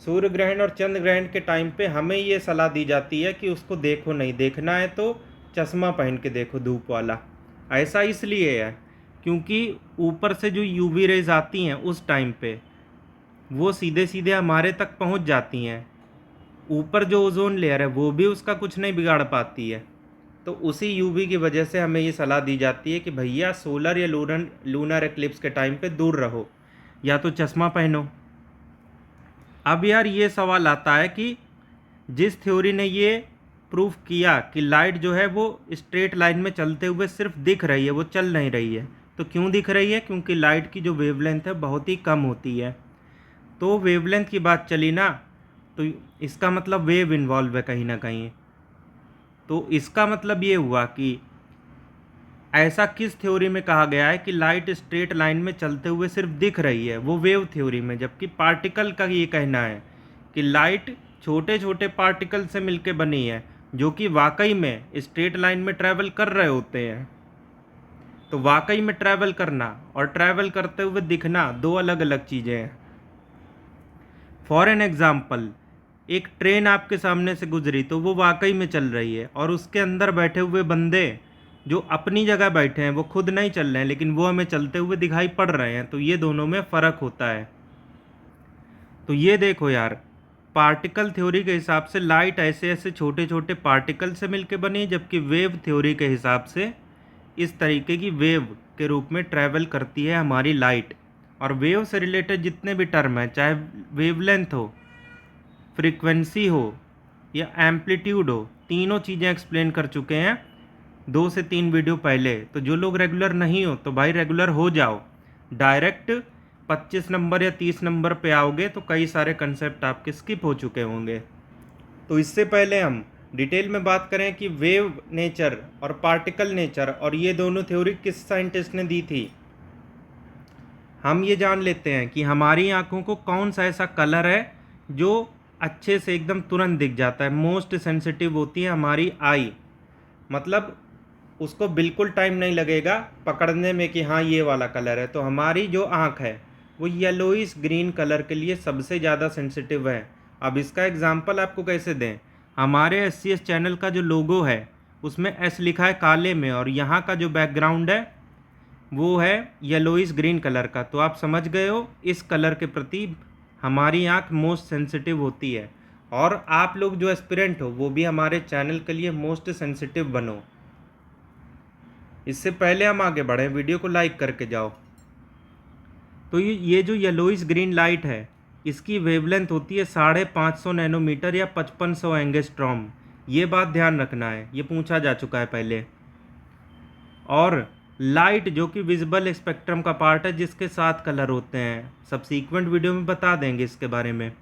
सूर्य ग्रहण और चंद्र ग्रहण के टाइम पे हमें ये सलाह दी जाती है कि उसको देखो नहीं, देखना है तो चश्मा पहन के देखो, धूप वाला। ऐसा इसलिए है क्योंकि ऊपर से जो यूवी रेज आती हैं उस टाइम पे वो सीधे सीधे हमारे तक पहुंच जाती हैं। ऊपर जो ओजोन लेयर है वो भी उसका कुछ नहीं बिगाड़ पाती है। तो उसी यूवी की वजह से हमें ये सलाह दी जाती है कि भैया सोलर या लूनर एक्लिप्स के टाइम पे दूर रहो या तो चश्मा पहनो। अब यार ये सवाल आता है कि जिस थ्योरी ने ये प्रूफ किया कि लाइट जो है वो स्ट्रेट लाइन में चलते हुए सिर्फ दिख रही है, वो चल नहीं रही है, तो क्यों दिख रही है? क्योंकि लाइट की जो वेवलेंथ है बहुत ही कम होती है। तो वेवलेंथ की बात चली ना, तो इसका मतलब वेव इन्वॉल्व है कहीं ना कहीं। तो इसका मतलब ये हुआ कि ऐसा किस थ्योरी में कहा गया है कि लाइट स्ट्रेट लाइन में चलते हुए सिर्फ दिख रही है, वो वेव थ्योरी में। जबकि पार्टिकल का ये कहना है कि लाइट छोटे छोटे पार्टिकल से मिलकर बनी है जो कि वाकई में स्ट्रेट लाइन में ट्रैवल कर रहे होते हैं। तो वाकई में ट्रैवल करना और ट्रैवल करते हुए दिखना दो अलग अलग चीज़ें हैं। फॉर एन एग्जाम्पल, एक ट्रेन आपके सामने से गुजरी तो वो वाकई में चल रही है, और उसके अंदर बैठे हुए बंदे जो अपनी जगह बैठे हैं वो खुद नहीं चल रहे हैं, लेकिन वो हमें चलते हुए दिखाई पड़ रहे हैं। तो ये दोनों में फ़र्क होता है। तो ये देखो यार, पार्टिकल थ्योरी के हिसाब से लाइट ऐसे ऐसे छोटे छोटे पार्टिकल से मिलके बनी है, जबकि वेव थ्योरी के हिसाब से इस तरीके की वेव के रूप में ट्रैवल करती है हमारी लाइट। और वेव से रिलेटेड जितने भी टर्म हैं, चाहे वेवलेंथ हो, फ्रीक्वेंसी हो या एम्पलीट्यूड हो, तीनों चीज़ें एक्सप्लेन कर चुके हैं 2 से 3 वीडियो पहले। तो जो लोग रेगुलर नहीं हो तो भाई रेगुलर हो जाओ, डायरेक्ट 25 नंबर या 30 नंबर पे आओगे तो कई सारे कंसेप्ट आपके स्किप हो चुके होंगे। तो इससे पहले हम डिटेल में बात करें कि वेव नेचर और पार्टिकल नेचर और ये दोनों थ्योरी किस साइंटिस्ट ने दी थी, हम ये जान लेते हैं कि हमारी आंखों को कौन सा ऐसा कलर है जो अच्छे से एकदम तुरंत दिख जाता है। मोस्ट सेंसिटिव होती है हमारी आई, मतलब उसको बिल्कुल टाइम नहीं लगेगा पकड़ने में कि हाँ ये वाला कलर है। तो हमारी जो आँख है वो येलोइश ग्रीन कलर के लिए सबसे ज़्यादा सेंसिटिव है। अब इसका एग्जांपल आपको कैसे दें, हमारे SCS चैनल का जो लोगो है उसमें S लिखा है काले में, और यहाँ का जो बैकग्राउंड है वो है येलोइश ग्रीन कलर का। तो आप समझ गए हो इस कलर के प्रति हमारी आँख मोस्ट सेंसिटिव होती है। और आप लोग जो एस्पिरेंट हो वो भी हमारे चैनल के लिए मोस्ट सेंसिटिव बनो। इससे पहले हम आगे बढ़ें, वीडियो को लाइक करके जाओ। तो ये जो येलोइश ग्रीन लाइट है इसकी वेवलेंथ होती है 550 नैनोमीटर या 5500 एंगस्ट्रॉम। ये बात ध्यान रखना है, ये पूछा जा चुका है पहले। और लाइट जो कि विजिबल स्पेक्ट्रम का पार्ट है जिसके 7 कलर होते हैं, सब्सीक्वेंट वीडियो में बता देंगे इसके बारे में,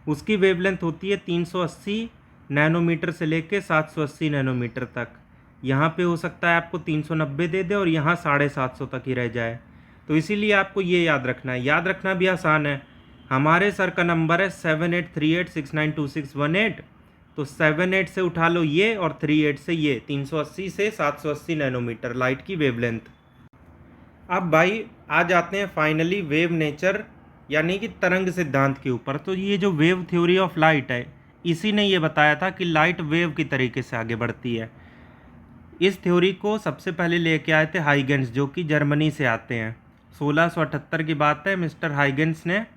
उसकी वेवलेंथ होती है 380 नैनोमीटर से लेके 780 नैनोमीटर तक। यहाँ पे हो सकता है आपको 390 दे दे और यहाँ 750 तक ही रह जाए। तो इसीलिए आपको ये याद रखना है, याद रखना भी आसान है। हमारे सर का नंबर है 7838692618। तो 78 से उठा लो ये और 38 से ये, 380 से 780 नैनोमीटर लाइट की वेवलेंथ। अब भाई आ जाते हैं फाइनली वेव नेचर यानी कि तरंग सिद्धांत के ऊपर। तो ये जो वेव थ्योरी ऑफ लाइट है इसी ने ये बताया था कि लाइट वेव की तरीके से आगे बढ़ती है। इस थ्योरी को सबसे पहले लेके आए थे हाइगेंस, जो कि जर्मनी से आते हैं। 1678 की बात है, मिस्टर हाइगेंस ने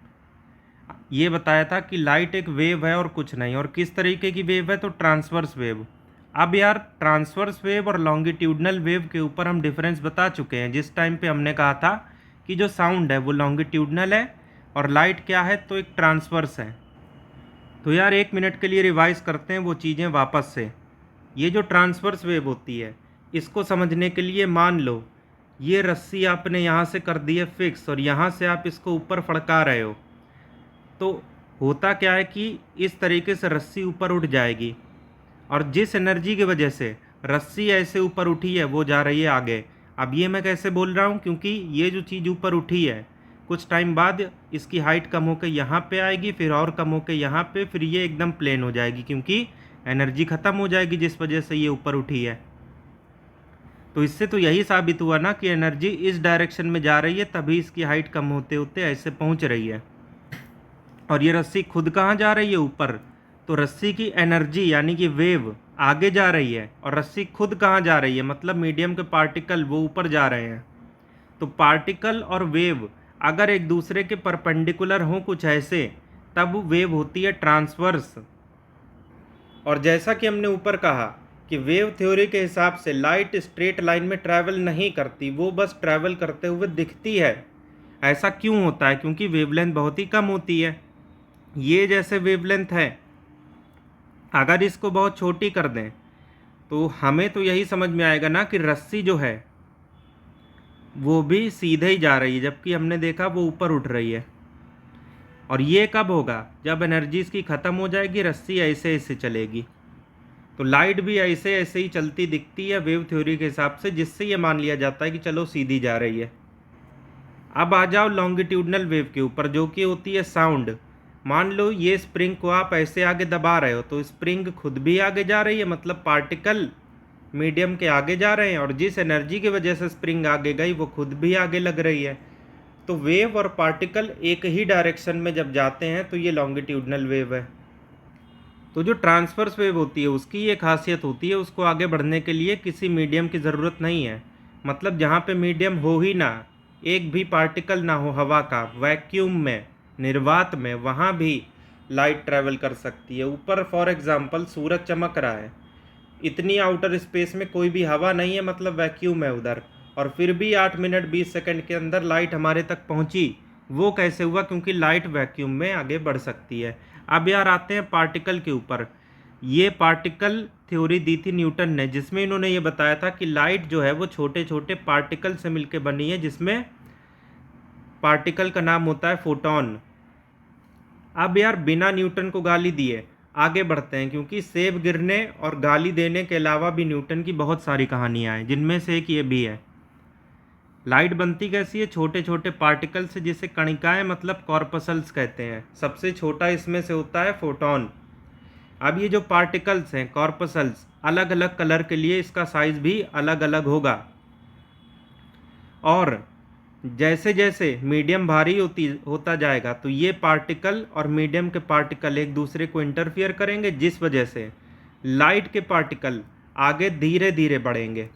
ये बताया था कि लाइट एक वेव है और कुछ नहीं। और किस तरीके की वेव है, तो ट्रांसवर्स वेव। अब यार ट्रांसवर्स वेव और लॉन्गिट्यूडनल वेव के ऊपर हम डिफरेंस बता चुके हैं। जिस टाइम पे हमने कहा था कि जो साउंड है वो लॉन्गिट्यूडनल है और लाइट क्या है, तो एक ट्रांसवर्स है। तो यार 1 मिनट के लिए रिवाइज करते हैं वो चीज़ें वापस से। ये जो ट्रांसवर्स वेव होती है इसको समझने के लिए मान लो ये रस्सी आपने यहाँ से कर दी है फिक्स और यहाँ से आप इसको ऊपर फड़का रहे हो, तो होता क्या है कि इस तरीके से रस्सी ऊपर उठ जाएगी और जिस एनर्जी की वजह से रस्सी ऐसे ऊपर उठी है वो जा रही है आगे। अब ये मैं कैसे बोल रहा हूँ, क्योंकि ये जो चीज़ ऊपर उठी है कुछ टाइम बाद इसकी हाइट कम होकर यहाँ पे आएगी, फिर और कम होकर यहाँ पे, फिर ये एकदम प्लेन हो जाएगी क्योंकि एनर्जी ख़त्म हो जाएगी जिस वजह से ये ऊपर उठी है। तो इससे तो यही साबित हुआ ना कि एनर्जी इस डायरेक्शन में जा रही है, तभी इसकी हाइट कम होते होते ऐसे पहुँच रही है। और ये रस्सी खुद कहाँ जा रही है, ऊपर। तो रस्सी की एनर्जी यानी कि वेव आगे जा रही है और रस्सी खुद कहाँ जा रही है, मतलब मीडियम के पार्टिकल वो ऊपर जा रहे हैं। तो पार्टिकल और वेव अगर एक दूसरे के परपेंडिकुलर हों कुछ ऐसे, तब वेव होती है ट्रांसवर्स। और जैसा कि हमने ऊपर कहा कि वेव थ्योरी के हिसाब से लाइट स्ट्रेट लाइन में ट्रैवल नहीं करती, वो बस ट्रैवल करते हुए दिखती है। ऐसा क्यों होता है, क्योंकि वेवलेंथ बहुत ही कम होती है। ये जैसे वेवलेंथ है, अगर इसको बहुत छोटी कर दें तो हमें तो यही समझ में आएगा ना कि रस्सी जो है वो भी सीधे ही जा रही है, जबकि हमने देखा वो ऊपर उठ रही है। और ये कब होगा, जब एनर्जी इसकी ख़त्म हो जाएगी, रस्सी ऐसे ऐसे चलेगी। तो लाइट भी ऐसे ऐसे ही चलती दिखती है वेव थ्योरी के हिसाब से, जिससे ये मान लिया जाता है कि चलो सीधी जा रही है। अब आ जाओ लॉन्गिट्यूडनल वेव के ऊपर, जो कि होती है साउंड। मान लो ये स्प्रिंग को आप ऐसे आगे दबा रहे हो तो स्प्रिंग खुद भी आगे जा रही है, मतलब पार्टिकल मीडियम के आगे जा रहे हैं, और जिस एनर्जी की वजह से स्प्रिंग आगे गई वो खुद भी आगे लग रही है। तो वेव और पार्टिकल एक ही डायरेक्शन में जब जाते हैं तो ये लॉन्गिट्यूडनल वेव है। तो जो ट्रांसवर्स वेव होती है उसकी ये खासियत होती है, उसको आगे बढ़ने के लिए किसी मीडियम की ज़रूरत नहीं है। मतलब जहाँ पे मीडियम हो ही ना, एक भी पार्टिकल ना हो हवा का, वैक्यूम में, निर्वात में, वहाँ भी लाइट ट्रैवल कर सकती है। ऊपर फॉर एग्जांपल सूरज चमक रहा है, इतनी आउटर स्पेस में कोई भी हवा नहीं है, मतलब वैक्यूम है उधर, और फिर भी 8 मिनट 20 सेकंड के अंदर लाइट हमारे तक पहुंची। वो कैसे हुआ? क्योंकि लाइट वैक्यूम में आगे बढ़ सकती है। अब यार आते हैं पार्टिकल के ऊपर। ये पार्टिकल थ्योरी दी थी न्यूटन ने, जिसमें इन्होंने ये बताया था कि लाइट जो है वो छोटे छोटे पार्टिकल से मिलकर बनी है, जिसमें पार्टिकल का नाम होता है फोटॉन। अब यार बिना न्यूटन को गाली दिए आगे बढ़ते हैं, क्योंकि सेब गिरने और गाली देने के अलावा भी न्यूटन की बहुत सारी कहानियाँ हैं, जिनमें से एक ये भी है। लाइट बनती कैसी है? छोटे छोटे पार्टिकल से, जिसे कणिकाएं मतलब कॉर्पसल्स कहते हैं। सबसे छोटा इसमें से होता है फोटॉन। अब ये जो पार्टिकल्स हैं कॉर्पसल्स, अलग अलग कलर के लिए इसका साइज भी अलग अलग होगा, और जैसे जैसे मीडियम भारी होता जाएगा तो ये पार्टिकल और मीडियम के पार्टिकल एक दूसरे को इंटरफियर करेंगे, जिस वजह से लाइट के पार्टिकल आगे धीरे धीरे बढ़ेंगे।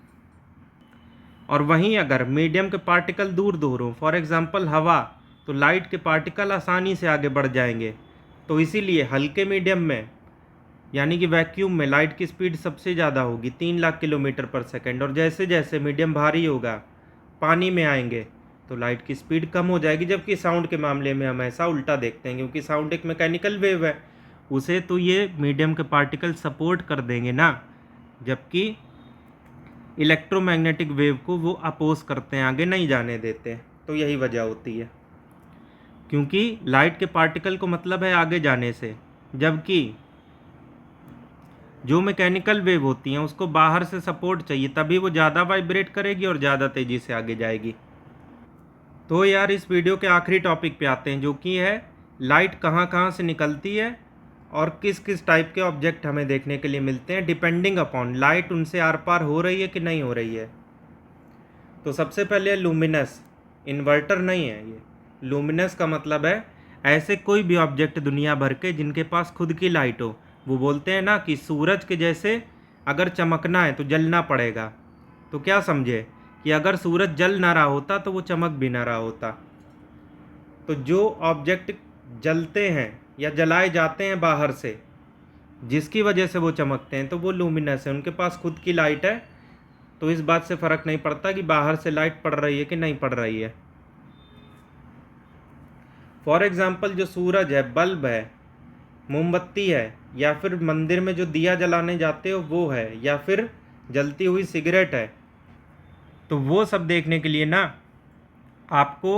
और वहीं अगर मीडियम के पार्टिकल दूर दूर हो, फॉर एग्जांपल हवा, तो लाइट के पार्टिकल आसानी से आगे बढ़ जाएंगे। तो इसीलिए हल्के मीडियम में यानी कि वैक्यूम में लाइट की स्पीड सबसे ज़्यादा होगी, 3 लाख किलोमीटर पर सेकेंड। और जैसे जैसे मीडियम भारी होगा, पानी में आएंगे, तो लाइट की स्पीड कम हो जाएगी। जबकि साउंड के मामले में हम ऐसा उल्टा देखते हैं, क्योंकि साउंड एक मैकेनिकल वेव है, उसे तो ये मीडियम के पार्टिकल सपोर्ट कर देंगे ना, जबकि इलेक्ट्रोमैग्नेटिक वेव को वो अपोज करते हैं, आगे नहीं जाने देते। तो यही वजह होती है, क्योंकि लाइट के पार्टिकल को मतलब है आगे जाने से, जबकि जो मैकेनिकल वेव होती हैं उसको बाहर से सपोर्ट चाहिए, तभी वो ज़्यादा वाइब्रेट करेगी और ज़्यादा तेज़ी से आगे जाएगी। तो यार इस वीडियो के आखिरी टॉपिक पे आते हैं, जो कि है लाइट कहाँ कहाँ से निकलती है और किस किस टाइप के ऑब्जेक्ट हमें देखने के लिए मिलते हैं, डिपेंडिंग अपॉन लाइट उनसे आर पार हो रही है कि नहीं हो रही है। तो सबसे पहले लूमिनस, इन्वर्टर नहीं है ये। लूमिनस का मतलब है ऐसे कोई भी ऑब्जेक्ट दुनिया भर के जिनके पास खुद की लाइट हो। वो बोलते हैं ना कि सूरज के जैसे अगर चमकना है तो जलना पड़ेगा। तो क्या समझे कि अगर सूरज जल ना रहा होता तो वो चमक भी ना रहा होता। तो जो ऑब्जेक्ट जलते हैं या जलाए जाते हैं बाहर से, जिसकी वजह से वो चमकते हैं, तो वो लूमिनस है। उनके पास खुद की लाइट है, तो इस बात से फ़र्क नहीं पड़ता कि बाहर से लाइट पड़ रही है कि नहीं पड़ रही है। फॉर एग्ज़ाम्पल जो सूरज है, बल्ब है, मोमबत्ती है, या फिर मंदिर में जो दिया जलाने जाते हो वो है, या फिर जलती हुई सिगरेट है, तो वो सब देखने के लिए ना आपको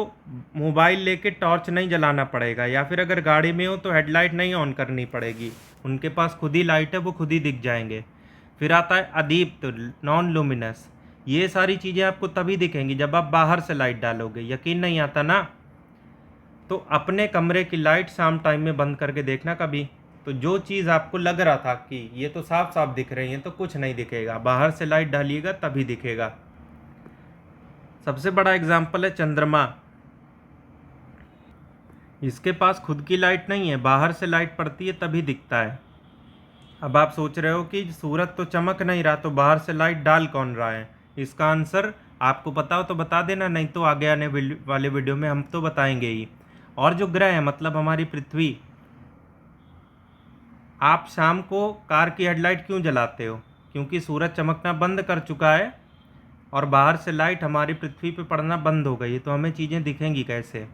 मोबाइल लेके टॉर्च नहीं जलाना पड़ेगा, या फिर अगर गाड़ी में हो तो हेडलाइट नहीं ऑन करनी पड़ेगी। उनके पास खुद ही लाइट है, वो खुद ही दिख जाएंगे। फिर आता है अदीप्त, नॉन लूमिनस। ये सारी चीज़ें आपको तभी दिखेंगी जब आप बाहर से लाइट डालोगे। यकीन नहीं आता ना, तो अपने कमरे की लाइट शाम टाइम में बंद करके देखना कभी। तो जो चीज़ आपको लग रहा था कि ये तो साफ साफ दिख रही है, तो कुछ नहीं दिखेगा, बाहर से लाइट डालिएगा तभी दिखेगा। सबसे बड़ा एग्जाम्पल है चंद्रमा। इसके पास खुद की लाइट नहीं है, बाहर से लाइट पड़ती है तभी दिखता है। अब आप सोच रहे हो कि सूरज तो चमक नहीं रहा, तो बाहर से लाइट डाल कौन रहा है? इसका आंसर आपको पता हो तो बता देना, नहीं तो आगे आने वाले वीडियो में हम तो बताएंगे ही। और जो ग्रह है मतलब हमारी पृथ्वी, आप शाम को कार की हेडलाइट क्यों जलाते हो? क्योंकि सूरज चमकना बंद कर चुका है और बाहर से लाइट हमारी पृथ्वी पे पड़ना बंद हो गई है। तो हमें चीज़ें दिखेंगी कैसे?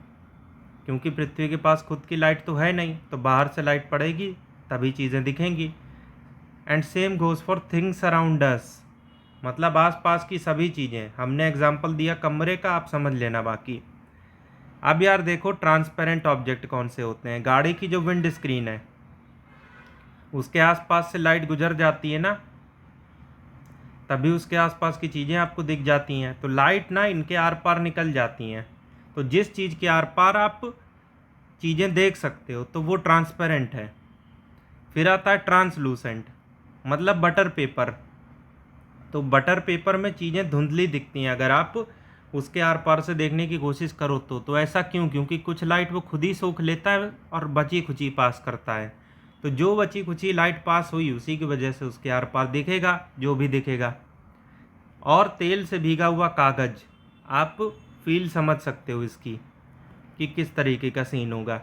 क्योंकि पृथ्वी के पास खुद की लाइट तो है नहीं, तो बाहर से लाइट पड़ेगी तभी चीज़ें दिखेंगी। And same goes for things around us, मतलब आसपास की सभी चीज़ें। हमने एग्जांपल दिया कमरे का, आप समझ लेना बाकी। अब यार देखो ट्रांसपेरेंट ऑब्जेक्ट कौन से होते हैं। गाड़ी की जो विंड स्क्रीन है उसके आसपास से लाइट गुजर जाती है ना, तभी उसके आसपास की चीज़ें आपको दिख जाती हैं। तो लाइट ना इनके आर पार निकल जाती हैं, तो जिस चीज़ के आर पार आप चीज़ें देख सकते हो तो वो ट्रांसपेरेंट है। फिर आता है ट्रांसलूसेंट, मतलब बटर पेपर। तो बटर पेपर में चीज़ें धुंधली दिखती हैं अगर आप उसके आर पार से देखने की कोशिश करो तो ऐसा क्यों? क्योंकि कुछ लाइट वो खुद ही सोख लेता है और बची खुची पास करता है। तो जो बची खुची लाइट पास हुई उसी की वजह से उसके आर पार दिखेगा जो भी दिखेगा। और तेल से भीगा हुआ कागज़, आप फील समझ सकते हो इसकी कि किस तरीके का सीन होगा।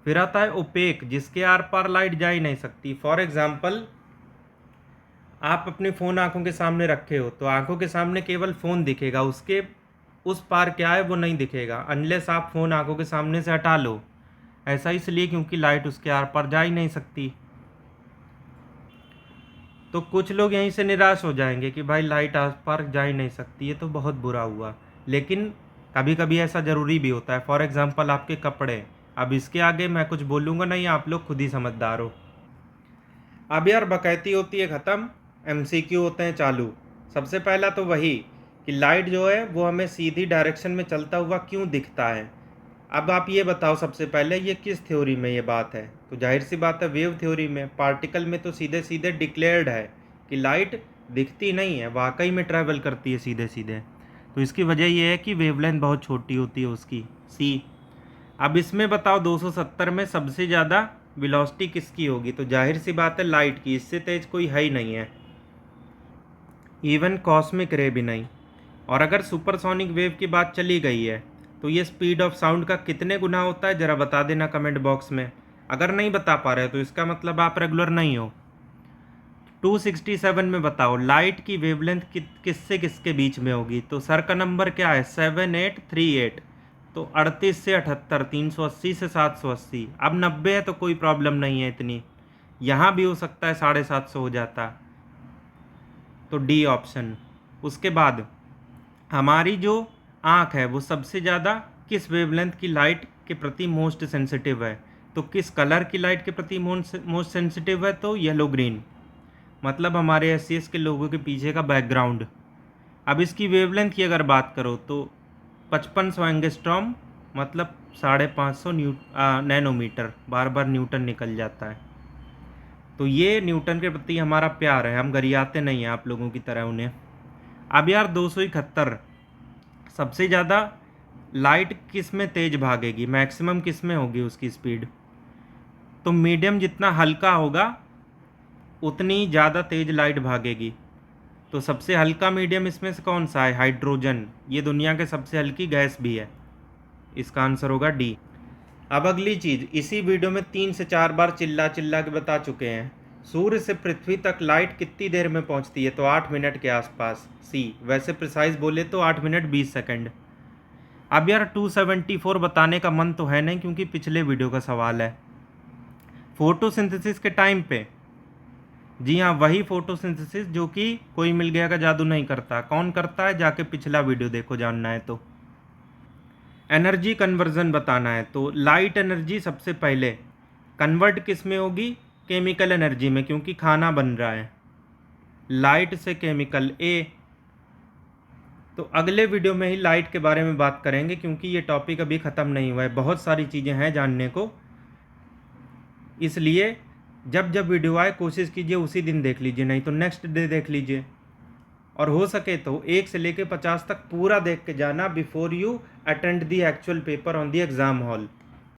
फिर आता है ओपेक, जिसके आर पार लाइट जा ही नहीं सकती। फॉर एग्जाम्पल, आप अपने फ़ोन आंखों के सामने रखे हो तो आंखों के सामने केवल फ़ोन दिखेगा, उसके उस पार क्या है वो नहीं दिखेगा अनलेस आप फ़ोन आंखों के सामने से हटा लो। ऐसा इसलिए क्योंकि लाइट उसके आर पार जा ही नहीं सकती। तो कुछ लोग यहीं से निराश हो जाएंगे कि भाई लाइट आस पार जा ही नहीं सकती, ये तो बहुत बुरा हुआ। लेकिन कभी कभी ऐसा ज़रूरी भी होता है। फॉर एग्ज़ाम्पल आपके कपड़े, अब इसके आगे मैं कुछ बोलूँगा नहीं, आप लोग खुद ही समझदार हो। अब यार बकैती होती है ख़त्म, एमसीक्यू होते हैं चालू। सबसे पहला तो वही कि लाइट जो है वो हमें सीधी डायरेक्शन में चलता हुआ क्यों दिखता है। अब आप ये बताओ सबसे पहले ये किस थ्योरी में ये बात है। तो जाहिर सी बात है वेव थ्योरी में। पार्टिकल में तो सीधे सीधे डिक्लेयर्ड है कि लाइट दिखती नहीं है, वाकई में ट्रैवल करती है सीधे सीधे। तो इसकी वजह यह है कि वेवलेंथ बहुत छोटी होती है उसकी, सी। अब इसमें बताओ 270 में सबसे ज़्यादा वेलोसिटी किसकी होगी। तो जाहिर सी बात है लाइट की, इससे तेज कोई है ही नहीं है, इवन कॉस्मिक रे भी नहीं। और अगर सुपरसोनिक वेव की बात चली गई है तो ये स्पीड ऑफ साउंड का कितने गुना होता है ज़रा बता देना कमेंट बॉक्स में। अगर नहीं बता पा रहे तो इसका मतलब आप रेगुलर नहीं हो। 267 में बताओ लाइट की वेवलेंथ किससे किसके बीच में होगी। तो सर का नंबर क्या है 7838, तो 38 से 78, 380 से 780। अब 90 है तो कोई प्रॉब्लम नहीं है इतनी, यहाँ भी हो सकता है 750 हो जाता, तो डी ऑप्शन। उसके बाद हमारी जो आँख है वो सबसे ज़्यादा किस वेवलेंथ की लाइट के प्रति मोस्ट सेंसिटिव है। तो किस कलर की लाइट के प्रति मोस्ट सेंसिटिव है, तो येलो ग्रीन, मतलब हमारे एससीएस के लोगों के पीछे का बैकग्राउंड। अब इसकी वेवलेंथ की अगर बात करो तो 5500 एंगस्ट्रॉम, मतलब 550 नैनोमीटर, बार बार न्यूटन निकल जाता है। तो ये न्यूटन के प्रति हमारा प्यार है, हम गरियाते नहीं हैं आप लोगों की तरह उन्हें। अब यार 271 सबसे ज़्यादा लाइट किस में तेज़ भागेगी, मैक्सिमम किस में होगी उसकी स्पीड। तो मीडियम जितना हल्का होगा उतनी ज़्यादा तेज़ लाइट भागेगी। तो सबसे हल्का मीडियम इसमें से कौन सा है, हाइड्रोजन। ये दुनिया के सबसे हल्की गैस भी है, इसका आंसर होगा डी। अब अगली चीज़, इसी वीडियो में 3 से 4 बार चिल्ला चिल्ला के बता चुके हैं, सूर्य से पृथ्वी तक लाइट कितनी देर में पहुंचती है। तो 8 मिनट के आसपास, सी। वैसे प्रिसाइज बोले तो 8 मिनट 20 सेकंड। अब यार 274 बताने का मन तो है नहीं क्योंकि पिछले वीडियो का सवाल है। फोटोसिंथेसिस के टाइम पे, जी हाँ वही फोटोसिंथेसिस जो कि कोई मिल गया का जादू नहीं करता। कौन करता है, जाके पिछला वीडियो देखो जानना है तो। एनर्जी कन्वर्जन बताना है तो लाइट एनर्जी सबसे पहले कन्वर्ट किस में होगी, केमिकल एनर्जी में, क्योंकि खाना बन रहा है। लाइट से केमिकल, ए। तो अगले वीडियो में ही लाइट के बारे में बात करेंगे क्योंकि ये टॉपिक अभी ख़त्म नहीं हुआ है, बहुत सारी चीज़ें हैं जानने को। इसलिए जब जब वीडियो आए कोशिश कीजिए उसी दिन देख लीजिए, नहीं तो नेक्स्ट डे देख लीजिए। और हो सके तो 1 से लेकर 50 तक पूरा देख के जाना before you attend the actual paper on the exam hall.